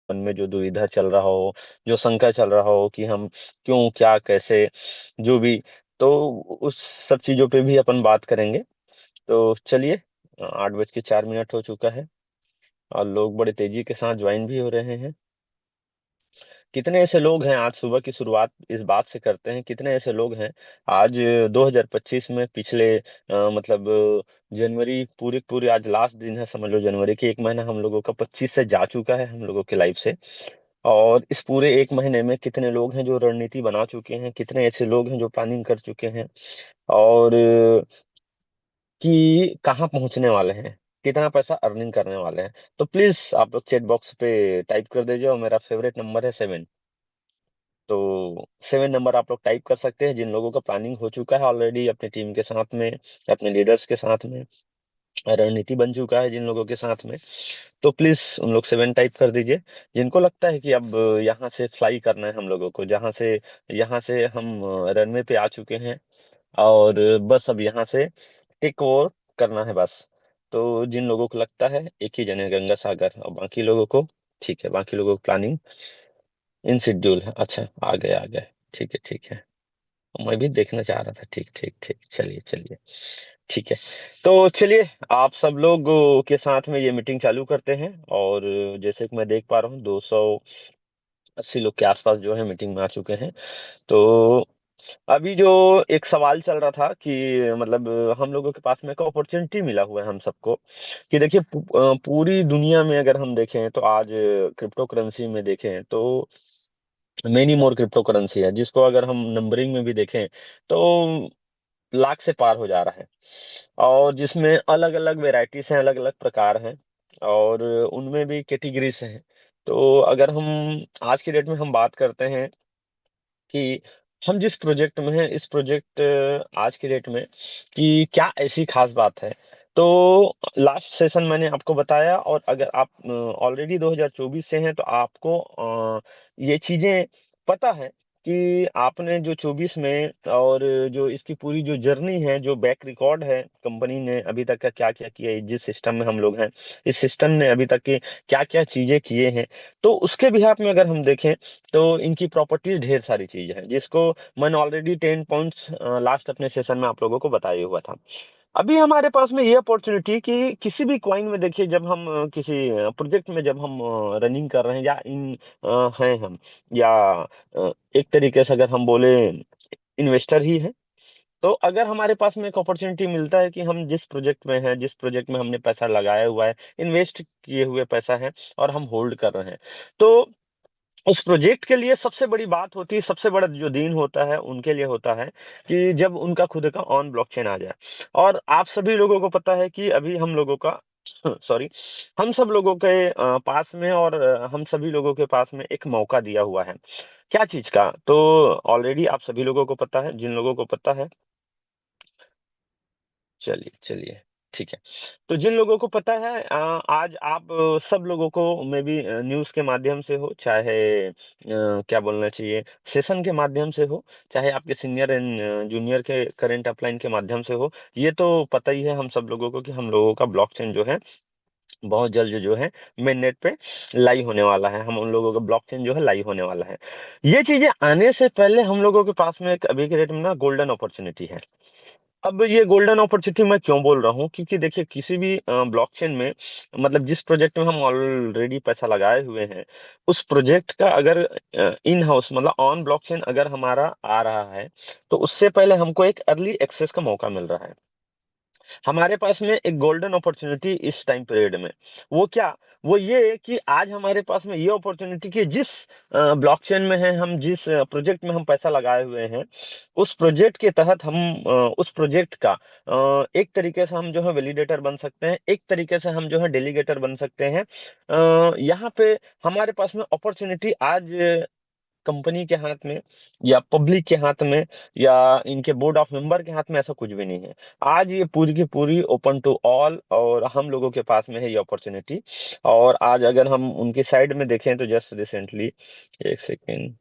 मन में जो दुविधा चल रहा हो, जो शंका चल रहा हो कि हम क्यों, क्या, कैसे, जो भी, तो उस सब चीजों पे भी अपन बात करेंगे। तो चलिए, 8:04 हो चुका है और लोग बड़े तेजी के साथ ज्वाइन भी हो रहे हैं। कितने ऐसे लोग हैं, आज सुबह की शुरुआत इस बात से करते हैं, कितने ऐसे लोग हैं आज 2025 में, पिछले मतलब जनवरी पूरी पूरी, आज लास्ट दिन है समझ लो जनवरी के, एक महीना हम लोगों का 25 से जा चुका है हम लोगों के लाइफ से। और इस पूरे एक महीने में कितने लोग हैं जो रणनीति बना चुके हैं, कितने ऐसे लोग हैं जो प्लानिंग कर चुके हैं, और कि कहाँ पहुंचने वाले हैं, कितना पैसा अर्निंग करने वाले हैं। तो प्लीज आप लोग चैट बॉक्स पे टाइप कर दीजिए, और मेरा फेवरेट नंबर है 7। तो 7 नंबर आप लोग टाइप कर सकते हैं जिन लोगों का प्लानिंग हो चुका है ऑलरेडी, अपनी टीम के साथ में, अपने लीडर्स के साथ में, रणनीति बन चुका है जिन लोगों के साथ में। तो प्लीज उन लोग 7 टाइप कर दीजिए, जिनको लगता है कि अब यहाँ से फ्लाई करना है हम लोगों को, जहाँ से, यहाँ से हम रनवे पे आ चुके हैं, और बस अब यहाँ से टेक ओवर करना है बस। तो जिन लोगों को लगता है एक ही जने गंगा सागर, और बाकी लोगों को, ठीक है, बाकी लोगों को प्लानिंग इन शेड्यूल है। अच्छा, आ गए आ गए, ठीक है ठीक है। मैं भी देखना चाह रहा था, ठीक ठीक ठीक, चलिए चलिए, ठीक है। तो चलिए, आप सब लोग के साथ में ये मीटिंग चालू करते हैं। और जैसे कि मैं देख पा रहा हूँ 280 लोग के आसपास जो है मीटिंग में आ चुके हैं। तो अभी जो एक सवाल चल रहा था कि मतलब हम लोगों के पास में एक अपॉर्चुनिटी मिला हुआ है हम सबको, कि देखिए पूरी दुनिया में अगर हम देखें तो आज क्रिप्टो करेंसी में देखें तो मेनी मोर क्रिप्टो करेंसी है, जिसको अगर हम नंबरिंग में भी देखें तो लाख से पार हो जा रहा है। और जिसमें अलग अलग वेराइटीज हैं, अलग अलग प्रकार हैं, और उनमें भी कैटेगरीज हैं। तो अगर हम आज की डेट में हम बात करते हैं कि हम जिस प्रोजेक्ट में हैं, इस प्रोजेक्ट आज की डेट में कि क्या ऐसी खास बात है। तो लास्ट सेशन मैंने आपको बताया, और अगर आप ऑलरेडी 2024 से हैं तो आपको ये चीजें पता है कि आपने जो 24 में, और जो इसकी पूरी जो जर्नी है, जो बैक रिकॉर्ड है, कंपनी ने अभी तक का क्या क्या किया है, जिस सिस्टम में हम लोग हैं, इस सिस्टम ने अभी तक की क्या क्या चीजें किए हैं। तो उसके बिहाफ में अगर हम देखें तो इनकी प्रॉपर्टीज ढेर सारी चीज है, जिसको मैंने ऑलरेडी 10 पॉइंट्स लास्ट अपने सेशन में आप लोगों को बताया हुआ था। अभी हमारे पास में ये अपॉर्चुनिटी कि किसी भी क्वाइन में देखिए, जब हम किसी प्रोजेक्ट में जब हम रनिंग कर रहे हैं, या इन हैं हम, या एक तरीके से अगर हम बोले इन्वेस्टर ही है, तो अगर हमारे पास में एक अपॉर्चुनिटी मिलता है कि हम जिस प्रोजेक्ट में हैं, जिस प्रोजेक्ट में हमने पैसा लगाया हुआ है, इन्वेस्ट किए हुए पैसा है, और हम होल्ड कर रहे हैं, तो उस प्रोजेक्ट के लिए सबसे बड़ी बात होती है, सबसे बड़ा जो दिन होता है उनके लिए होता है कि जब उनका खुद का ऑन ब्लॉकचेन आ जाए। और आप सभी लोगों को पता है कि अभी हम लोगों का सॉरी, हम सब लोगों के पास में, और हम सभी लोगों के पास में एक मौका दिया हुआ है। क्या चीज का, तो ऑलरेडी आप सभी लोगों को पता है, जिन लोगों को पता है, चलिए चलिए, ठीक है। तो जिन लोगों को पता है, आज आप सब लोगों को मे बी न्यूज़ के माध्यम से हो, चाहे क्या बोलना चाहिए, सेशन के माध्यम से हो, चाहे आपके सीनियर एंड जूनियर के करंट अपलाइन के माध्यम से हो, ये तो पता ही है हम सब लोगों को कि हम लोगों का ब्लॉकचेन जो है बहुत जल्द जो है मेन नेट पे लाई होने वाला है, हम उन लोगों का ब्लॉकचेन जो है लाई होने वाला है। ये चीजें आने से पहले हम लोगों के पास में एक अभी के डेट में ना गोल्डन अपॉर्चुनिटी है। अब ये गोल्डन अपॉर्चुनिटी मैं क्यों बोल रहा हूँ, क्योंकि देखिए किसी भी ब्लॉकचेन में, मतलब जिस प्रोजेक्ट में हम ऑलरेडी पैसा लगाए हुए हैं, उस प्रोजेक्ट का अगर इन हाउस मतलब ऑन ब्लॉकचेन अगर हमारा आ रहा है, तो उससे पहले हमको एक अर्ली एक्सेस का मौका मिल रहा है। हमारे पास में एक गोल्डन अपॉर्चुनिटी इस टाइम पीरियड में, वो क्या, वो ये कि आज हमारे पास में ये अपॉर्चुनिटी कि जिस ब्लॉकचेन में है, हम जिस प्रोजेक्ट में हम पैसा लगाए हुए हैं, उस प्रोजेक्ट के तहत हम उस प्रोजेक्ट का एक तरीके से हम जो है वैलिडेटर बन सकते हैं, एक तरीके से हम जो है डेलीगेटर बन सकते हैं। यहाँ पे हमारे पास में अपॉर्चुनिटी आज कंपनी के हाथ में, या पब्लिक के हाथ में, या इनके बोर्ड ऑफ मेंबर के हाथ में ऐसा कुछ भी नहीं है। आज ये पूरी की पूरी ओपन टू ऑल, और हम लोगों के पास में है ये अपॉर्चुनिटी। और आज अगर हम उनकी साइड में देखें तो जस्ट रिसेंटली, एक सेकेंड,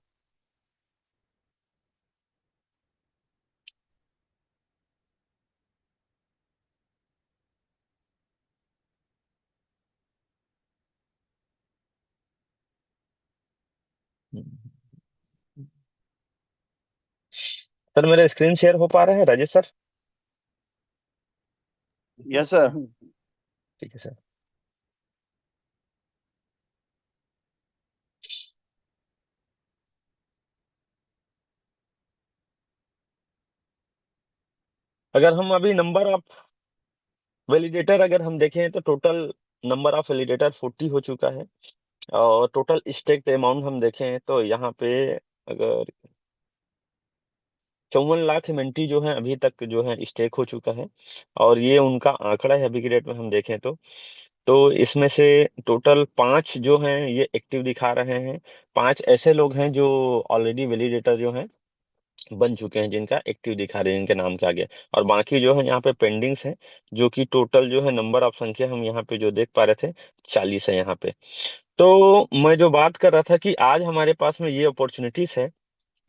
सर मेरा स्क्रीन शेयर हो पा रहा है राजेश सर? Yes sir. ठीक है सर। अगर हम अभी नंबर ऑफ वैलिडेटर अगर हम देखें तो टोटल नंबर ऑफ वैलिडेटर 40 हो चुका है। और टोटल स्टेक अमाउंट हम देखें तो यहाँ पे अगर 54 लाख एमएनटी जो है अभी तक जो है स्टेक हो चुका है। और ये उनका आंकड़ा है अभी की डेट में हम देखें तो इसमें से टोटल 5 जो हैं ये एक्टिव दिखा रहे हैं। 5 ऐसे लोग हैं जो ऑलरेडी वैलिडेटर जो हैं बन चुके हैं, जिनका एक्टिव दिखा रहे हैं, जिनके नाम के आगे। और बाकी जो है यहाँ पे पेंडिंग्स हैं, जो कि टोटल जो है नंबर ऑफ संख्या हम यहाँ पे जो देख पा रहे थे 40 है यहाँ पे। तो मैं जो बात कर रहा था कि आज हमारे पास में ये अपॉर्चुनिटीज है।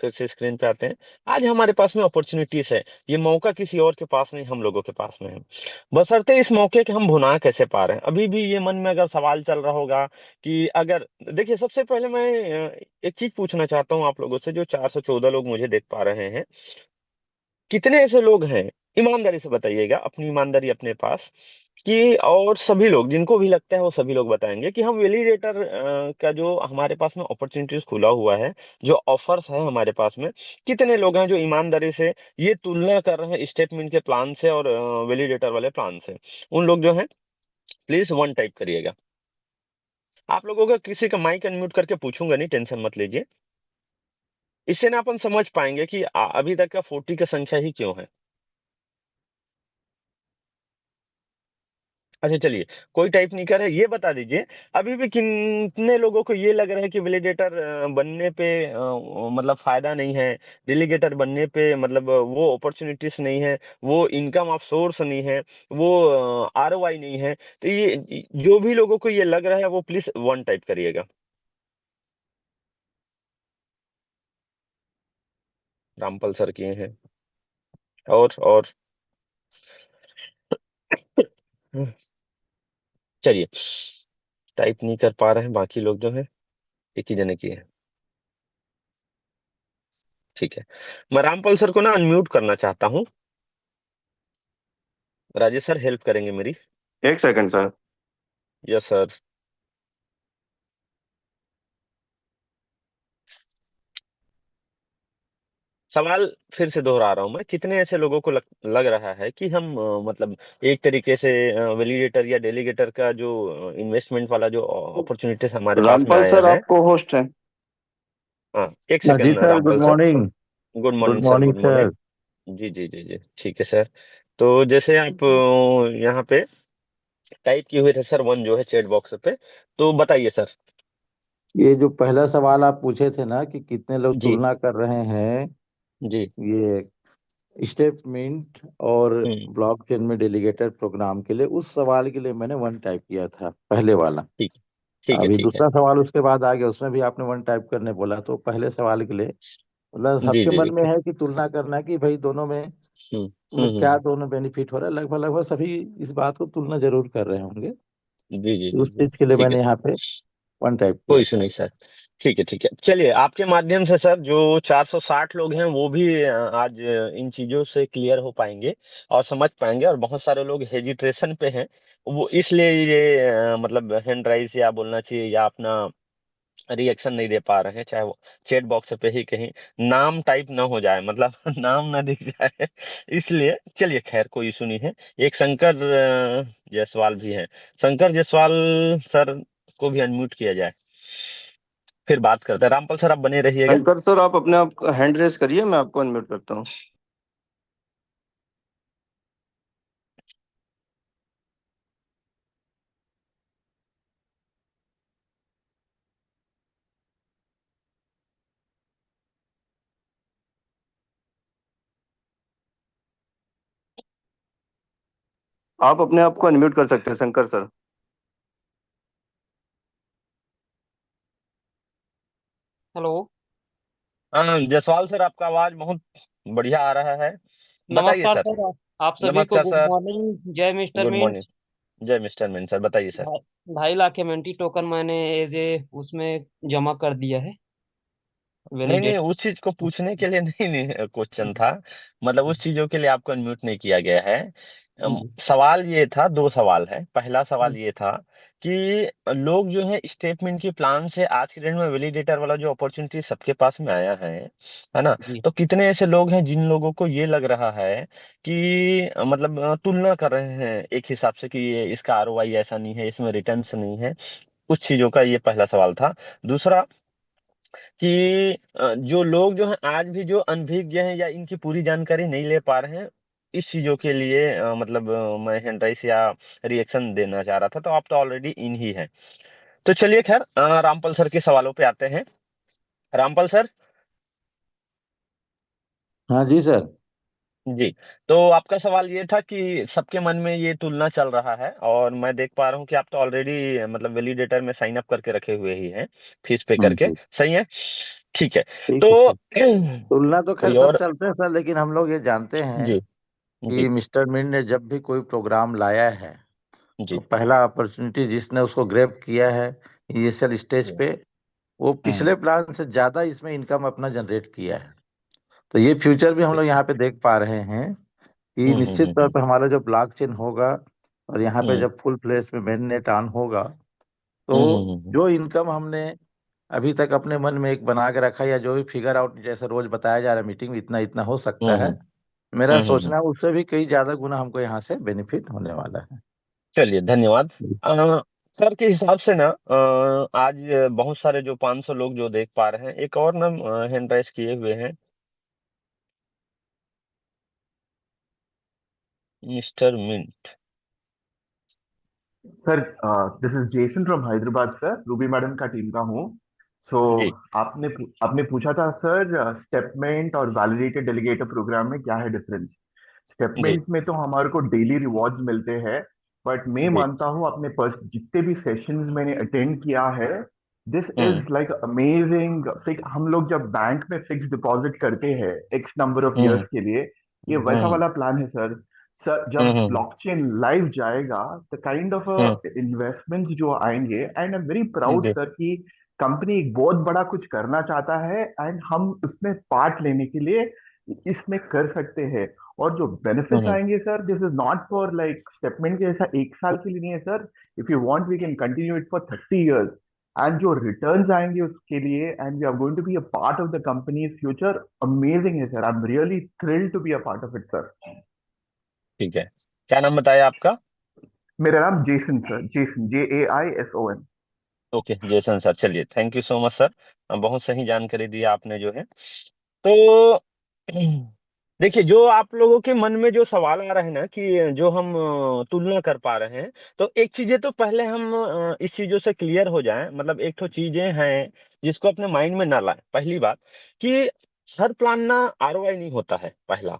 फिर से स्क्रीन पे आते हैं। आज हमारे पास में अपॉर्चुनिटीज है, ये मौका किसी और के पास नहीं, हम लोगों के पास में है। बशर्ते इस मौके के हम भुना कैसे पा रहे हैं। अभी भी ये मन में अगर सवाल चल रहा होगा कि अगर देखिए, सबसे पहले मैं एक चीज पूछना चाहता हूँ आप लोगों से, जो 414 लोग मुझे देख पा रहे हैं, कितने ऐसे लोग हैं, ईमानदारी से बताइएगा, अपनी ईमानदारी अपने पास, कि और सभी लोग जिनको भी लगता है वो सभी लोग बताएंगे कि हम वेलिडेटर का जो हमारे पास में अपॉर्चुनिटीज खुला हुआ है, जो ऑफर्स है हमारे पास में, कितने लोग हैं जो ईमानदारी से ये तुलना कर रहे हैं स्टेटमेंट के प्लान से और वेलिडेटर वाले प्लान से। उन लोग जो हैं प्लीज वन टाइप करिएगा। आप लोगों का किसी का माइक अनम्यूट करके पूछूंगा नहीं, टेंशन मत लीजिए। इससे ना अपन समझ पाएंगे कि अभी तक का 40 का संख्या ही क्यों है। अच्छा चलिए, कोई टाइप नहीं कर रहे, ये बता दीजिए अभी भी कितने लोगों को ये लग रहा है कि वैलिडेटर बनने पे मतलब फायदा नहीं है, डेलीगेटर बनने पे मतलब वो अपॉर्चुनिटीज नहीं है, वो इनकम ऑफ सोर्स नहीं है, वो आरओआई नहीं है। तो ये जो भी लोगों को ये लग रहा है वो प्लीज वन टाइप करिएगा। रामपल सर किए हैं। और चलिए, टाइप नहीं कर पा रहे हैं बाकी लोग जो है, एक ही जने किए हैं। ठीक है, मैं रामपाल सर को ना अनम्यूट करना चाहता हूँ। राजेश सर हेल्प करेंगे मेरी? एक सेकंड सर। Yes sir. सवाल फिर से दोहरा रहा हूं मैं, कितने ऐसे लोगों को लग रहा है कि हम मतलब एक तरीके से वैलिडेटर या डेलीगेटर का जो इन्वेस्टमेंट वाला जो अपॉर्चुनिटीज हमारे पास में रामपाल आया सर है। आपको होस्ट हैं। हाँ एक हाँ जी second sir, good Rampal sir. Morning. Good morning good sir, morning good sir. Morning. जी जी जी जी, ठीक है सर। तो जैसे आप यहाँ पे टाइप किए हुए थे सर वन जो है चैट बॉक्स पे, तो बताइए सर। ये जो पहला सवाल आप पूछे थे ना कि कितने लोग जी तुलना कर रहे हैं जी। ये स्टेटमेंट और हम्म। ब्लॉकचेन में डेलीगेटर प्रोग्राम के लिए, उस सवाल के लिए मैंने वन टाइप किया था, पहले वाला। ठीक, ठीक है अभी ठीक है। दूसरा सवाल उसके बाद आ गया, उसमें भी आपने वन टाइप करने बोला, तो पहले सवाल के लिए मतलब जी सबके जी मन में जी। है कि तुलना करना कि भाई दोनों में हम्म मतलब हम्म क्या हम्म, दोनों बेनिफिट हो रहा है। लगभग लगभग सभी इस बात को तुलना जरूर कर रहे होंगे, जी जी तो जी उस जी। चीज के लिए ठीक है, मैंने यहाँ पे वन टाइप कोई किया इशू था। नहीं सर। ठीक है ठीक है, चलिए आपके माध्यम से सर जो 460 लोग हैं वो भी आज इन चीजों से क्लियर हो पाएंगे और समझ पाएंगे। और बहुत सारे लोग हेजिटेशन पे हैं, वो इसलिए ये मतलब हैंड राइज या बोलना चाहिए या अपना रिएक्शन नहीं दे पा रहे हैं, चाहे वो चैट बॉक्स पे ही कहीं नाम टाइप ना हो जाए, मतलब नाम ना दिख जाए, इसलिए चलिए खैर कोई इशू नहीं है। एक शंकर जायसवाल भी है। शंकर जायसवाल सर को भी अनम्यूट किया जाए, फिर बात करते हैं। रामपाल सर आप बने रहिएगा। शंकर सर आप अपने आप हैंड रेस करिए, मैं आपको अनम्यूट करता हूँ। आप अपने आप को अनम्यूट कर सकते हैं शंकर सर। हेलो। हाँ जायसवाल सर, आपका आवाज बहुत बढ़िया आ रहा है, बताइए नमस्कार सर। सर। आप सभी को नमस्कार गुड सर। मॉर्निंग। जय मिस्टर गुड मिंट। मॉर्निंग। जय मिस्टर मीन सर, बताइए सर। 2.5 लाख एमएनटी टोकन मैंने एज ए उसमें जमा कर दिया है। नहीं नहीं, वैलिडेट। उस चीज को पूछने के लिए नहीं नहीं क्वेश्चन था। मतलब उस चीजों के लिए आपको अनम्यूट नहीं किया गया है। सवाल ये था, दो सवाल है। पहला सवाल ये था कि लोग जो है स्टेटमेंट की प्लान से आज के डेट में वैलिडेटर वाला जो अपॉर्चुनिटी सबके पास में आया है ना। जी तो कितने ऐसे लोग हैं जिन लोगों को ये लग रहा है कि मतलब तुलना कर रहे हैं एक हिसाब से कि ये इसका आरओआई ऐसा नहीं है, इसमें रिटर्न्स नहीं है, कुछ चीजों का। ये पहला सवाल था। दूसरा कि जो लोग जो हैं आज भी जो अनभिज्ञ हैं या इनकी पूरी जानकारी नहीं ले पा रहे हैं, इस चीजों के लिए मतलब मैं हैंड राइज या रिएक्शन देना चाह रहा था। तो आप तो ऑलरेडी इन ही हैं। तो चलिए खैर, रामपाल सर के सवालों पे आते हैं। रामपाल सर। हाँ जी सर। जी। तो आपका सवाल ये था कि सबके मन में ये तुलना चल रहा है, और मैं देख पा रहा हूँ कि आप तो ऑलरेडी मतलब वैलिडेटर में साइन अप करके रखे हुए ही हैं, फीस पे करके। जी सही है। ठीक है। ठीक है तो सर। तुलना तो खैर कोई सब और। चलते हैं सर, लेकिन हम लोग ये जानते हैं जी कि जी मिस्टर मिन ने जब भी कोई प्रोग्राम लाया है तो जी पहला अपॉर्चुनिटी जिसने उसको ग्रैब किया है इनिशियल स्टेज जी। पे, वो हम्म पिछले प्लान से ज्यादा इसमें इनकम अपना जनरेट किया है। तो ये फ्यूचर भी हम लोग यहाँ पे देख पा रहे हैं कि हम्म हम्म निश्चित तौर हम्म पर हमारा जो ब्लॉकचेन होगा और यहाँ पे हम्म जब फुल फ्लेश में मेन नेट ऑन होगा, तो हम्म हम्म हम्म जो इनकम हमने अभी तक अपने मन में एक बना के रखा, या जो भी फिगर आउट जैसे रोज बताया जा रहा है मीटिंग में, इतना इतना हो सकता हम्म है, हम्म मेरा हम्म। सोचना है उससे भी कई ज्यादा गुना हमको यहाँ से बेनिफिट होने वाला है। चलिए धन्यवाद। सर के हिसाब से ना आज बहुत सारे जो 500 लोग जो देख पा रहे हैं, एक और ना हैंड राइज किए हुए हैं, mister Mint. Sir, this is Jason from Hyderabad sir, Ruby madam का टीम का हूँ। सो जी आपने आपने पूछा था सर, स्टेपमेंट और वैलिडेटेड डेलीगेटर प्रोग्राम में क्या है डिफरेंस। जी स्टेपमेंट में तो हमारे को डेली रिवॉर्ड्स मिलते हैं, बट मैं जी। मानता हूँ अपने जितने भी सेशंस मैंने अटेंड किया है, this hmm is like amazing. हम लोग जब बैंक में फिक्स डिपॉजिट करते हैं x number of hmm years के लिए, ये वैसा हम्म वाला प्लान है सर। सर, जब हम्म ब्लॉकचेन लाइव जाएगा, the kind of hmm investments जो आएंगे, and I am very proud ji sir कि कंपनी एक बहुत बड़ा कुछ करना चाहता है, एंड हम उसमें पार्ट लेने के लिए इसमें कर सकते हैं। और जो बेनिफिट्स हम्म आएंगे sir, this is not for like statement के जैसा एक साल के लिए नहीं है sir. If you want we can continue it for 30 years। And जो रिटर्न्स आएंगे उसके लिए, and we are going to be a part of the company's future, amazing है sir. I am really thrilled to be a part of it sir. ठीक है। क्या नाम बताया आपका? मेरा नाम Jason sir, Jason, JAISON। Okay जयसन सर, चलिए thank you so much sir. बहुत सही जानकारी दी आपने जो है। तो देखिए, जो आप लोगों के मन में जो सवाल आ रहे हैं ना कि जो हम तुलना कर पा रहे हैं, तो एक चीजें तो पहले हम इस चीजों से क्लियर हो जाएं। मतलब एक तो चीजें हैं जिसको अपने माइंड में ना लाएं। पहली बात कि हर प्लान ना आरओआई नहीं होता है, पहला।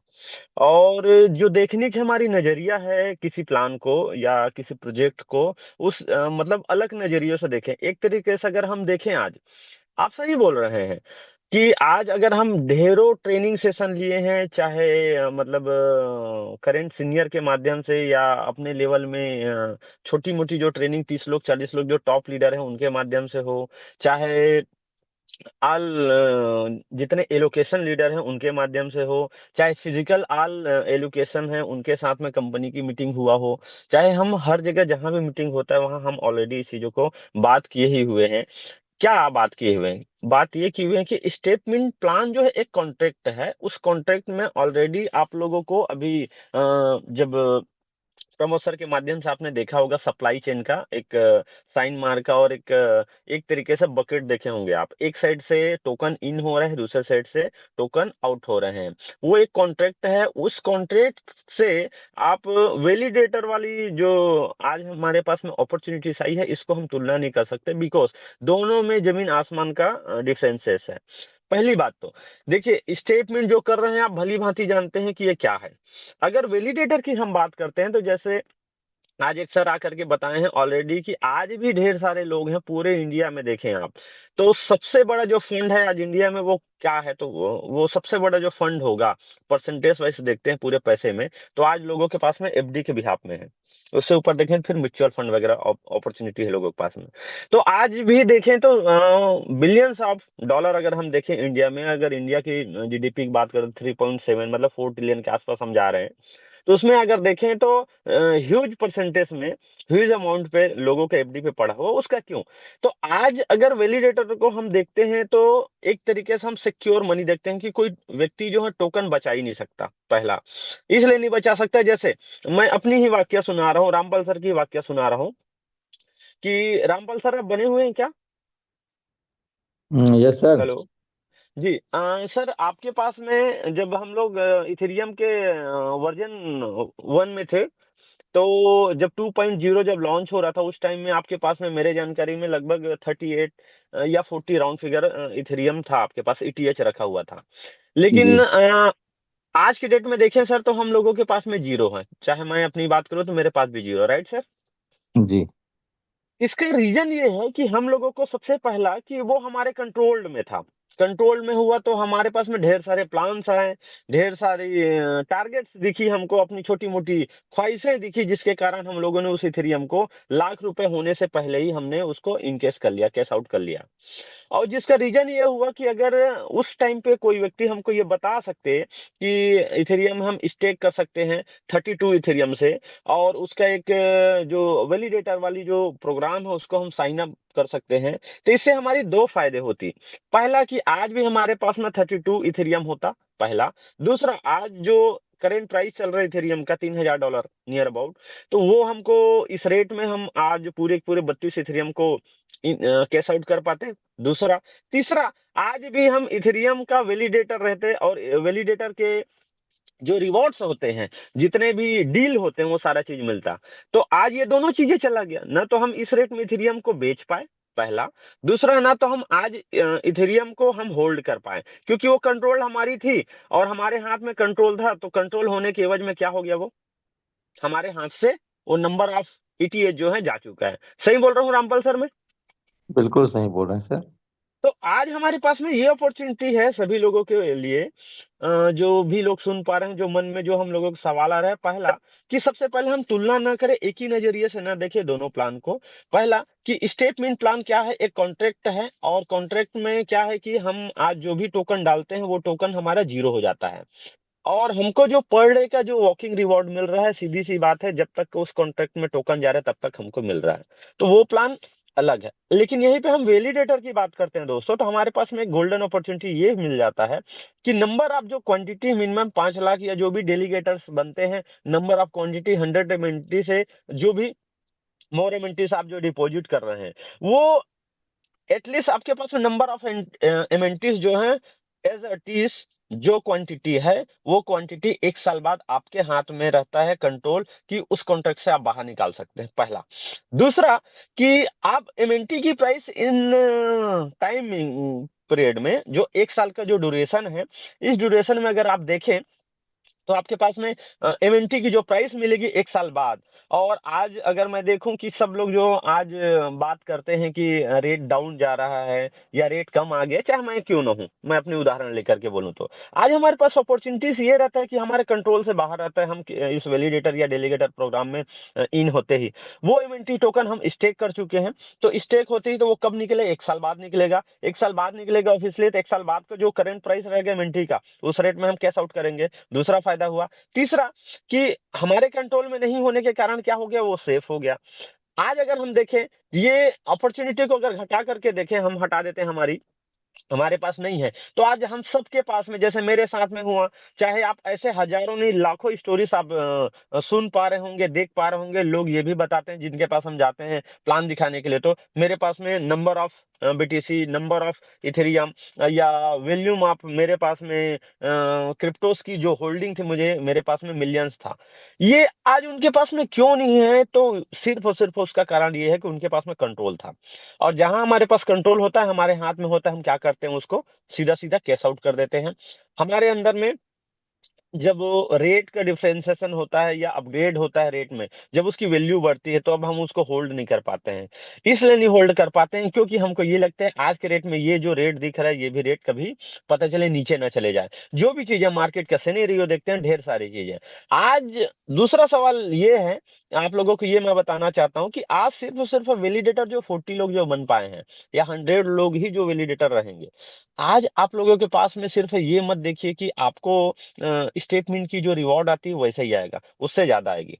और जो देखने की हमारी नजरिया है किसी प्लान को या किसी प्रोजेक्ट को, उस मतलब अलग नजरियों से देखें। एक तरीके से अगर हम देखें, आज आप सही बोल रहे हैं कि आज अगर हम ढेरों ट्रेनिंग सेशन लिए हैं, चाहे मतलब करेंट सीनियर के माध्यम से या अपने लेवल में छोटी मोटी जो ट्रेनिंग 30 लोग 40 लोग जो टॉप लीडर हैं उनके माध्यम से हो, चाहे आल जितने एलोकेशन लीडर हैं उनके माध्यम से हो, चाहे फिजिकल आल एलोकेशन है उनके साथ में कंपनी की मीटिंग हुआ हो, चाहे हम हर जगह जहां भी मीटिंग होता है वहां हम ऑलरेडी इस चीजों को बात किए ही हुए हैं। क्या बात किए हुए हैं? बात ये की हुई है कि स्टेटमेंट प्लान जो है एक कॉन्ट्रैक्ट है। उस कॉन्ट्रैक्ट में ऑलरेडी आप लोगों को अभी जब प्रमोद सर के माध्यम से आपने देखा होगा सप्लाई चेन का एक साइन मार का, और एक तरीके से बकेट देखे होंगे आप। एक साइड से टोकन इन हो रहा है, दूसरे साइड से टोकन आउट हो रहे हैं। वो एक कॉन्ट्रैक्ट है। उस कॉन्ट्रैक्ट से आप वैलिडेटर वाली जो आज हमारे पास में अपॉर्चुनिटीज आई है, इसको हम तुलना नहीं कर सकते, बिकॉज दोनों में जमीन आसमान का डिफरेंसेस है। पहली बात तो देखिए, स्टेटमेंट जो कर रहे हैं आप भली भांति जानते हैं कि ये क्या है। अगर वैलिडेटर की हम बात करते हैं, तो जैसे आज एक सर आकर के बताए हैं ऑलरेडी कि आज भी ढेर सारे लोग हैं पूरे इंडिया में, देखें आप। तो सबसे बड़ा जो फंड है आज इंडिया में वो क्या है, तो वो सबसे बड़ा जो फंड होगा, परसेंटेज वाइज देखते हैं पूरे पैसे में, तो आज लोगों के पास में एफडी के बिहाफ में है। उससे ऊपर देखें फिर म्यूचुअल फंड वगैरह अपॉर्चुनिटी है लोगों के पास में। तो आज भी देखें तो बिलियंस ऑफ डॉलर अगर हम देखें इंडिया में, अगर इंडिया की जीडीपी की बात करें 3.7 मतलब 4 ट्रिलियन के आसपास हम जा रहे हैं। तो उसमें अगर देखें तो ह्यूज परसेंटेज में, ह्यूज अमाउंट पे लोगों के एफडी पे पड़ा हुआ, उसका क्यों? तो आज अगर वैलिडेटर को हम देखते हैं तो एक तरीके से हम सिक्योर मनी देखते हैं कि कोई व्यक्ति जो है टोकन बचा ही नहीं सकता। पहला इसलिए नहीं बचा सकता, जैसे मैं अपनी ही वाक्य सुना रहा हूँ, रामपाल सर की वाक्य सुना रहा हूँ कि रामपाल सर आप बने हुए हैं क्या? Yes sir. हेलो जी। सर आपके पास में जब हम लोग इथेरियम के वर्जन 1 में थे, तो जब 2.0 जब लॉन्च हो रहा था उस टाइम में आपके पास में मेरे जानकारी में लगभग 38 या 40 राउंड फिगर इथेरियम था आपके पास, ईटीएच रखा हुआ था। लेकिन जी आज की डेट में देखें सर तो हम लोगों के पास में जीरो है, चाहे मैं अपनी बात करूं तो मेरे पास भी जीरो, राइट सर? जी इसका रीजन ये है कि हम लोगों को सबसे पहला कि वो हमारे कंट्रोल्ड में था। कंट्रोल में हुआ तो हमारे पास में ढेर सारे प्लान्स आए, ढेर सारी टारगेट्स दिखी हमको, अपनी छोटी मोटी ख्वाहिशें दिखी, जिसके कारण हम लोगों ने उस इथेरियम को लाख रुपए होने से पहले ही हमने उसको इनकेस कर लिया, कैश आउट कर लिया। और जिसका रीजन ये हुआ कि अगर उस टाइम पे कोई व्यक्ति हमको ये बता सकते कि इथेरियम हम स्टेक कर सकते हैं 32 इथेरियम से, और उसका एक जो वैलिडेटर वाली जो प्रोग्राम है उसको हम साइन अप कर सकते हैं, तो इससे हमारी दो फायदे होती। पहला कि आज भी हमारे पास में 32 इथेरियम होता, पहला। दूसरा, आज जो करेंट प्राइस चल रहा है इथेरियम का $3000 नियर अबाउट, तो वो हमको इस रेट में हम आज पूरे पूरे 32 इथेरियम को कैश आउट कर पाते। दूसरा, तीसरा, आज भी हम इथेरियम का वैलिडेटर रहते और वैलिडेटर के जो रिवॉर्ड्स होते हैं, जितने भी डील होते हैं, वो सारा चीज मिलता। तो आज ये दोनों चीजें चला गया, ना तो हम इस रेट में इथेरियम को बेच पाए, पहला। दूसरा, ना तो हम आज इथेरियम को हम होल्ड कर पाए, क्योंकि वो कंट्रोल हमारी थी और हमारे हाथ में कंट्रोल था, तो कंट्रोल होने के एवज में क्या हो गया, वो हमारे हाथ से वो नंबर ऑफ ईटीएच जो है जा चुका है। सही बोल रहा हूँ रामपाल सर मैं? बिल्कुल सही बोल रहे हैं सर। तो आज हमारे पास में ये अपॉर्चुनिटी है सभी लोगों के लिए, जो भी लोग सुन पा रहे हैं, जो मन में जो हम लोगों को सवाल आ रहा है, पहला कि सबसे पहले हम तुलना ना करें, एक ही नजरिए से ना देखें दोनों प्लान को। पहला कि स्टेटमेंट प्लान क्या है, एक कॉन्ट्रैक्ट है, और कॉन्ट्रैक्ट में क्या है कि हम आज जो भी टोकन डालते हैं वो टोकन हमारा जीरो हो जाता है, और हमको जो पर डे का जो वॉकिंग रिवॉर्ड मिल रहा है, सीधी सी बात है, जब तक उस कॉन्ट्रैक्ट में टोकन जा रहा है तब तक हमको मिल रहा है, तो वो प्लान अलग है। लेकिन यहीं पे हम वैलिडेटर की बात करते हैं दोस्तों, तो हमारे पास में एक गोल्डन अपॉर्चुनिटी ये मिल जाता है कि नंबर ऑफ जो क्वांटिटी मिनिमम 5 लाख या जो भी डेलीगेटर्स बनते हैं, नंबर ऑफ क्वांटिटी 100 एमएनटी से जो भी मोर एमएनटीज आप जो डिपॉजिट कर रहे हैं, वो एटलीस्ट आपके पास नंबर ऑफ एमएनटीज जो है एज इट इज, जो क्वांटिटी है वो क्वांटिटी 1 साल बाद आपके हाथ में रहता है कंट्रोल, कि उस कॉन्ट्रैक्ट से आप बाहर निकाल सकते हैं, पहला। दूसरा कि आप एमएनटी की प्राइस इन टाइमिंग पीरियड में, जो 1 साल का जो ड्यूरेशन है, इस ड्यूरेशन में अगर आप देखें तो आपके पास में एमएनटी की जो प्राइस मिलेगी 1 साल बाद। और आज अगर मैं देखूं कि सब लोग जो आज बात करते हैं कि रेट डाउन जा रहा है या रेट कम आ गया, चाहे मैं क्यों ना हूं, मैं अपनी उदाहरण लेकर के बोलूं, तो आज हमारे पास अपॉर्चुनिटीज ये रहता है कि हमारे कंट्रोल से बाहर रहता है, हम इस वैलिडेटर या डेलीगेटर प्रोग्राम में इन होते ही वो एमएनटी टोकन हम स्टेक कर चुके हैं। तो स्टेक होते ही तो वो कब निकले, 1 साल बाद निकलेगा। 1 साल बाद निकलेगा ऑफिशियली, तो 1 साल बाद का जो करंट प्राइस रहेगा एमएनटी का, उस रेट में हम कैश आउट करेंगे, दूसरा फायदा हुआ। तीसरा कि हमारे कंट्रोल में नहीं होने के कारण क्या हो गया, वो सेफ हो गया। आज अगर हम देखें, ये अपॉर्चुनिटी को अगर घटा करके देखें, हम हटा देते हैं, हमारे पास नहीं है, तो आज हम सबके पास में, जैसे मेरे साथ में हुआ, चाहे आप ऐसे हजारों नहीं लाखों स्टोरीज आप सुन पा रहे होंगे, देख पा रहे होंगे, लोग ये भी बताते हैं जिनके पास हम जाते हैं प्लान दिखाने के लिए, तो मेरे पास में number of BTC, number of Ethereum या वॉल्यूम ऑफ, मेरे पास में क्रिप्टोस की जो होल्डिंग थी, मुझे मेरे पास में मिलियंस था। ये आज उनके पास में क्यों नहीं है, तो सिर्फ और सिर्फ उसका कारण ये है कि उनके पास में कंट्रोल था। और जहां हमारे पास कंट्रोल होता है, हमारे हाथ में होता है, हम क्या करते हैं, उसको सीधा सीधा कैश आउट कर देते हैं। हमारे अंदर में जब वो रेट का डिफरेंशिएशन होता है या अपग्रेड होता है रेट में, जब उसकी वैल्यू बढ़ती है तो अब हम उसको होल्ड नहीं कर पाते हैं। इसलिए नहीं होल्ड कर पाते हैं क्योंकि हमको ये लगता है आज के रेट में ये जो रेट दिख रहा है ये भी रेट कभी पता चले नीचे ना चले जाए। जो भी चीजें मार्केट का सिनेरियो देखते हैं, ढेर सारी चीजें। आज दूसरा सवाल ये है, आप लोगों को ये मैं बताना चाहता हूँ कि आज सिर्फ और सिर्फ वैलिडेटर जो 40 लोग जो बन पाए हैं या 100 लोग ही जो वैलिडेटर रहेंगे। आज आप लोगों के पास में सिर्फ ये मत देखिए कि आपको स्टेटमेंट की जो रिवॉर्ड आती है वैसे ही आएगा, उससे ज्यादा आएगी।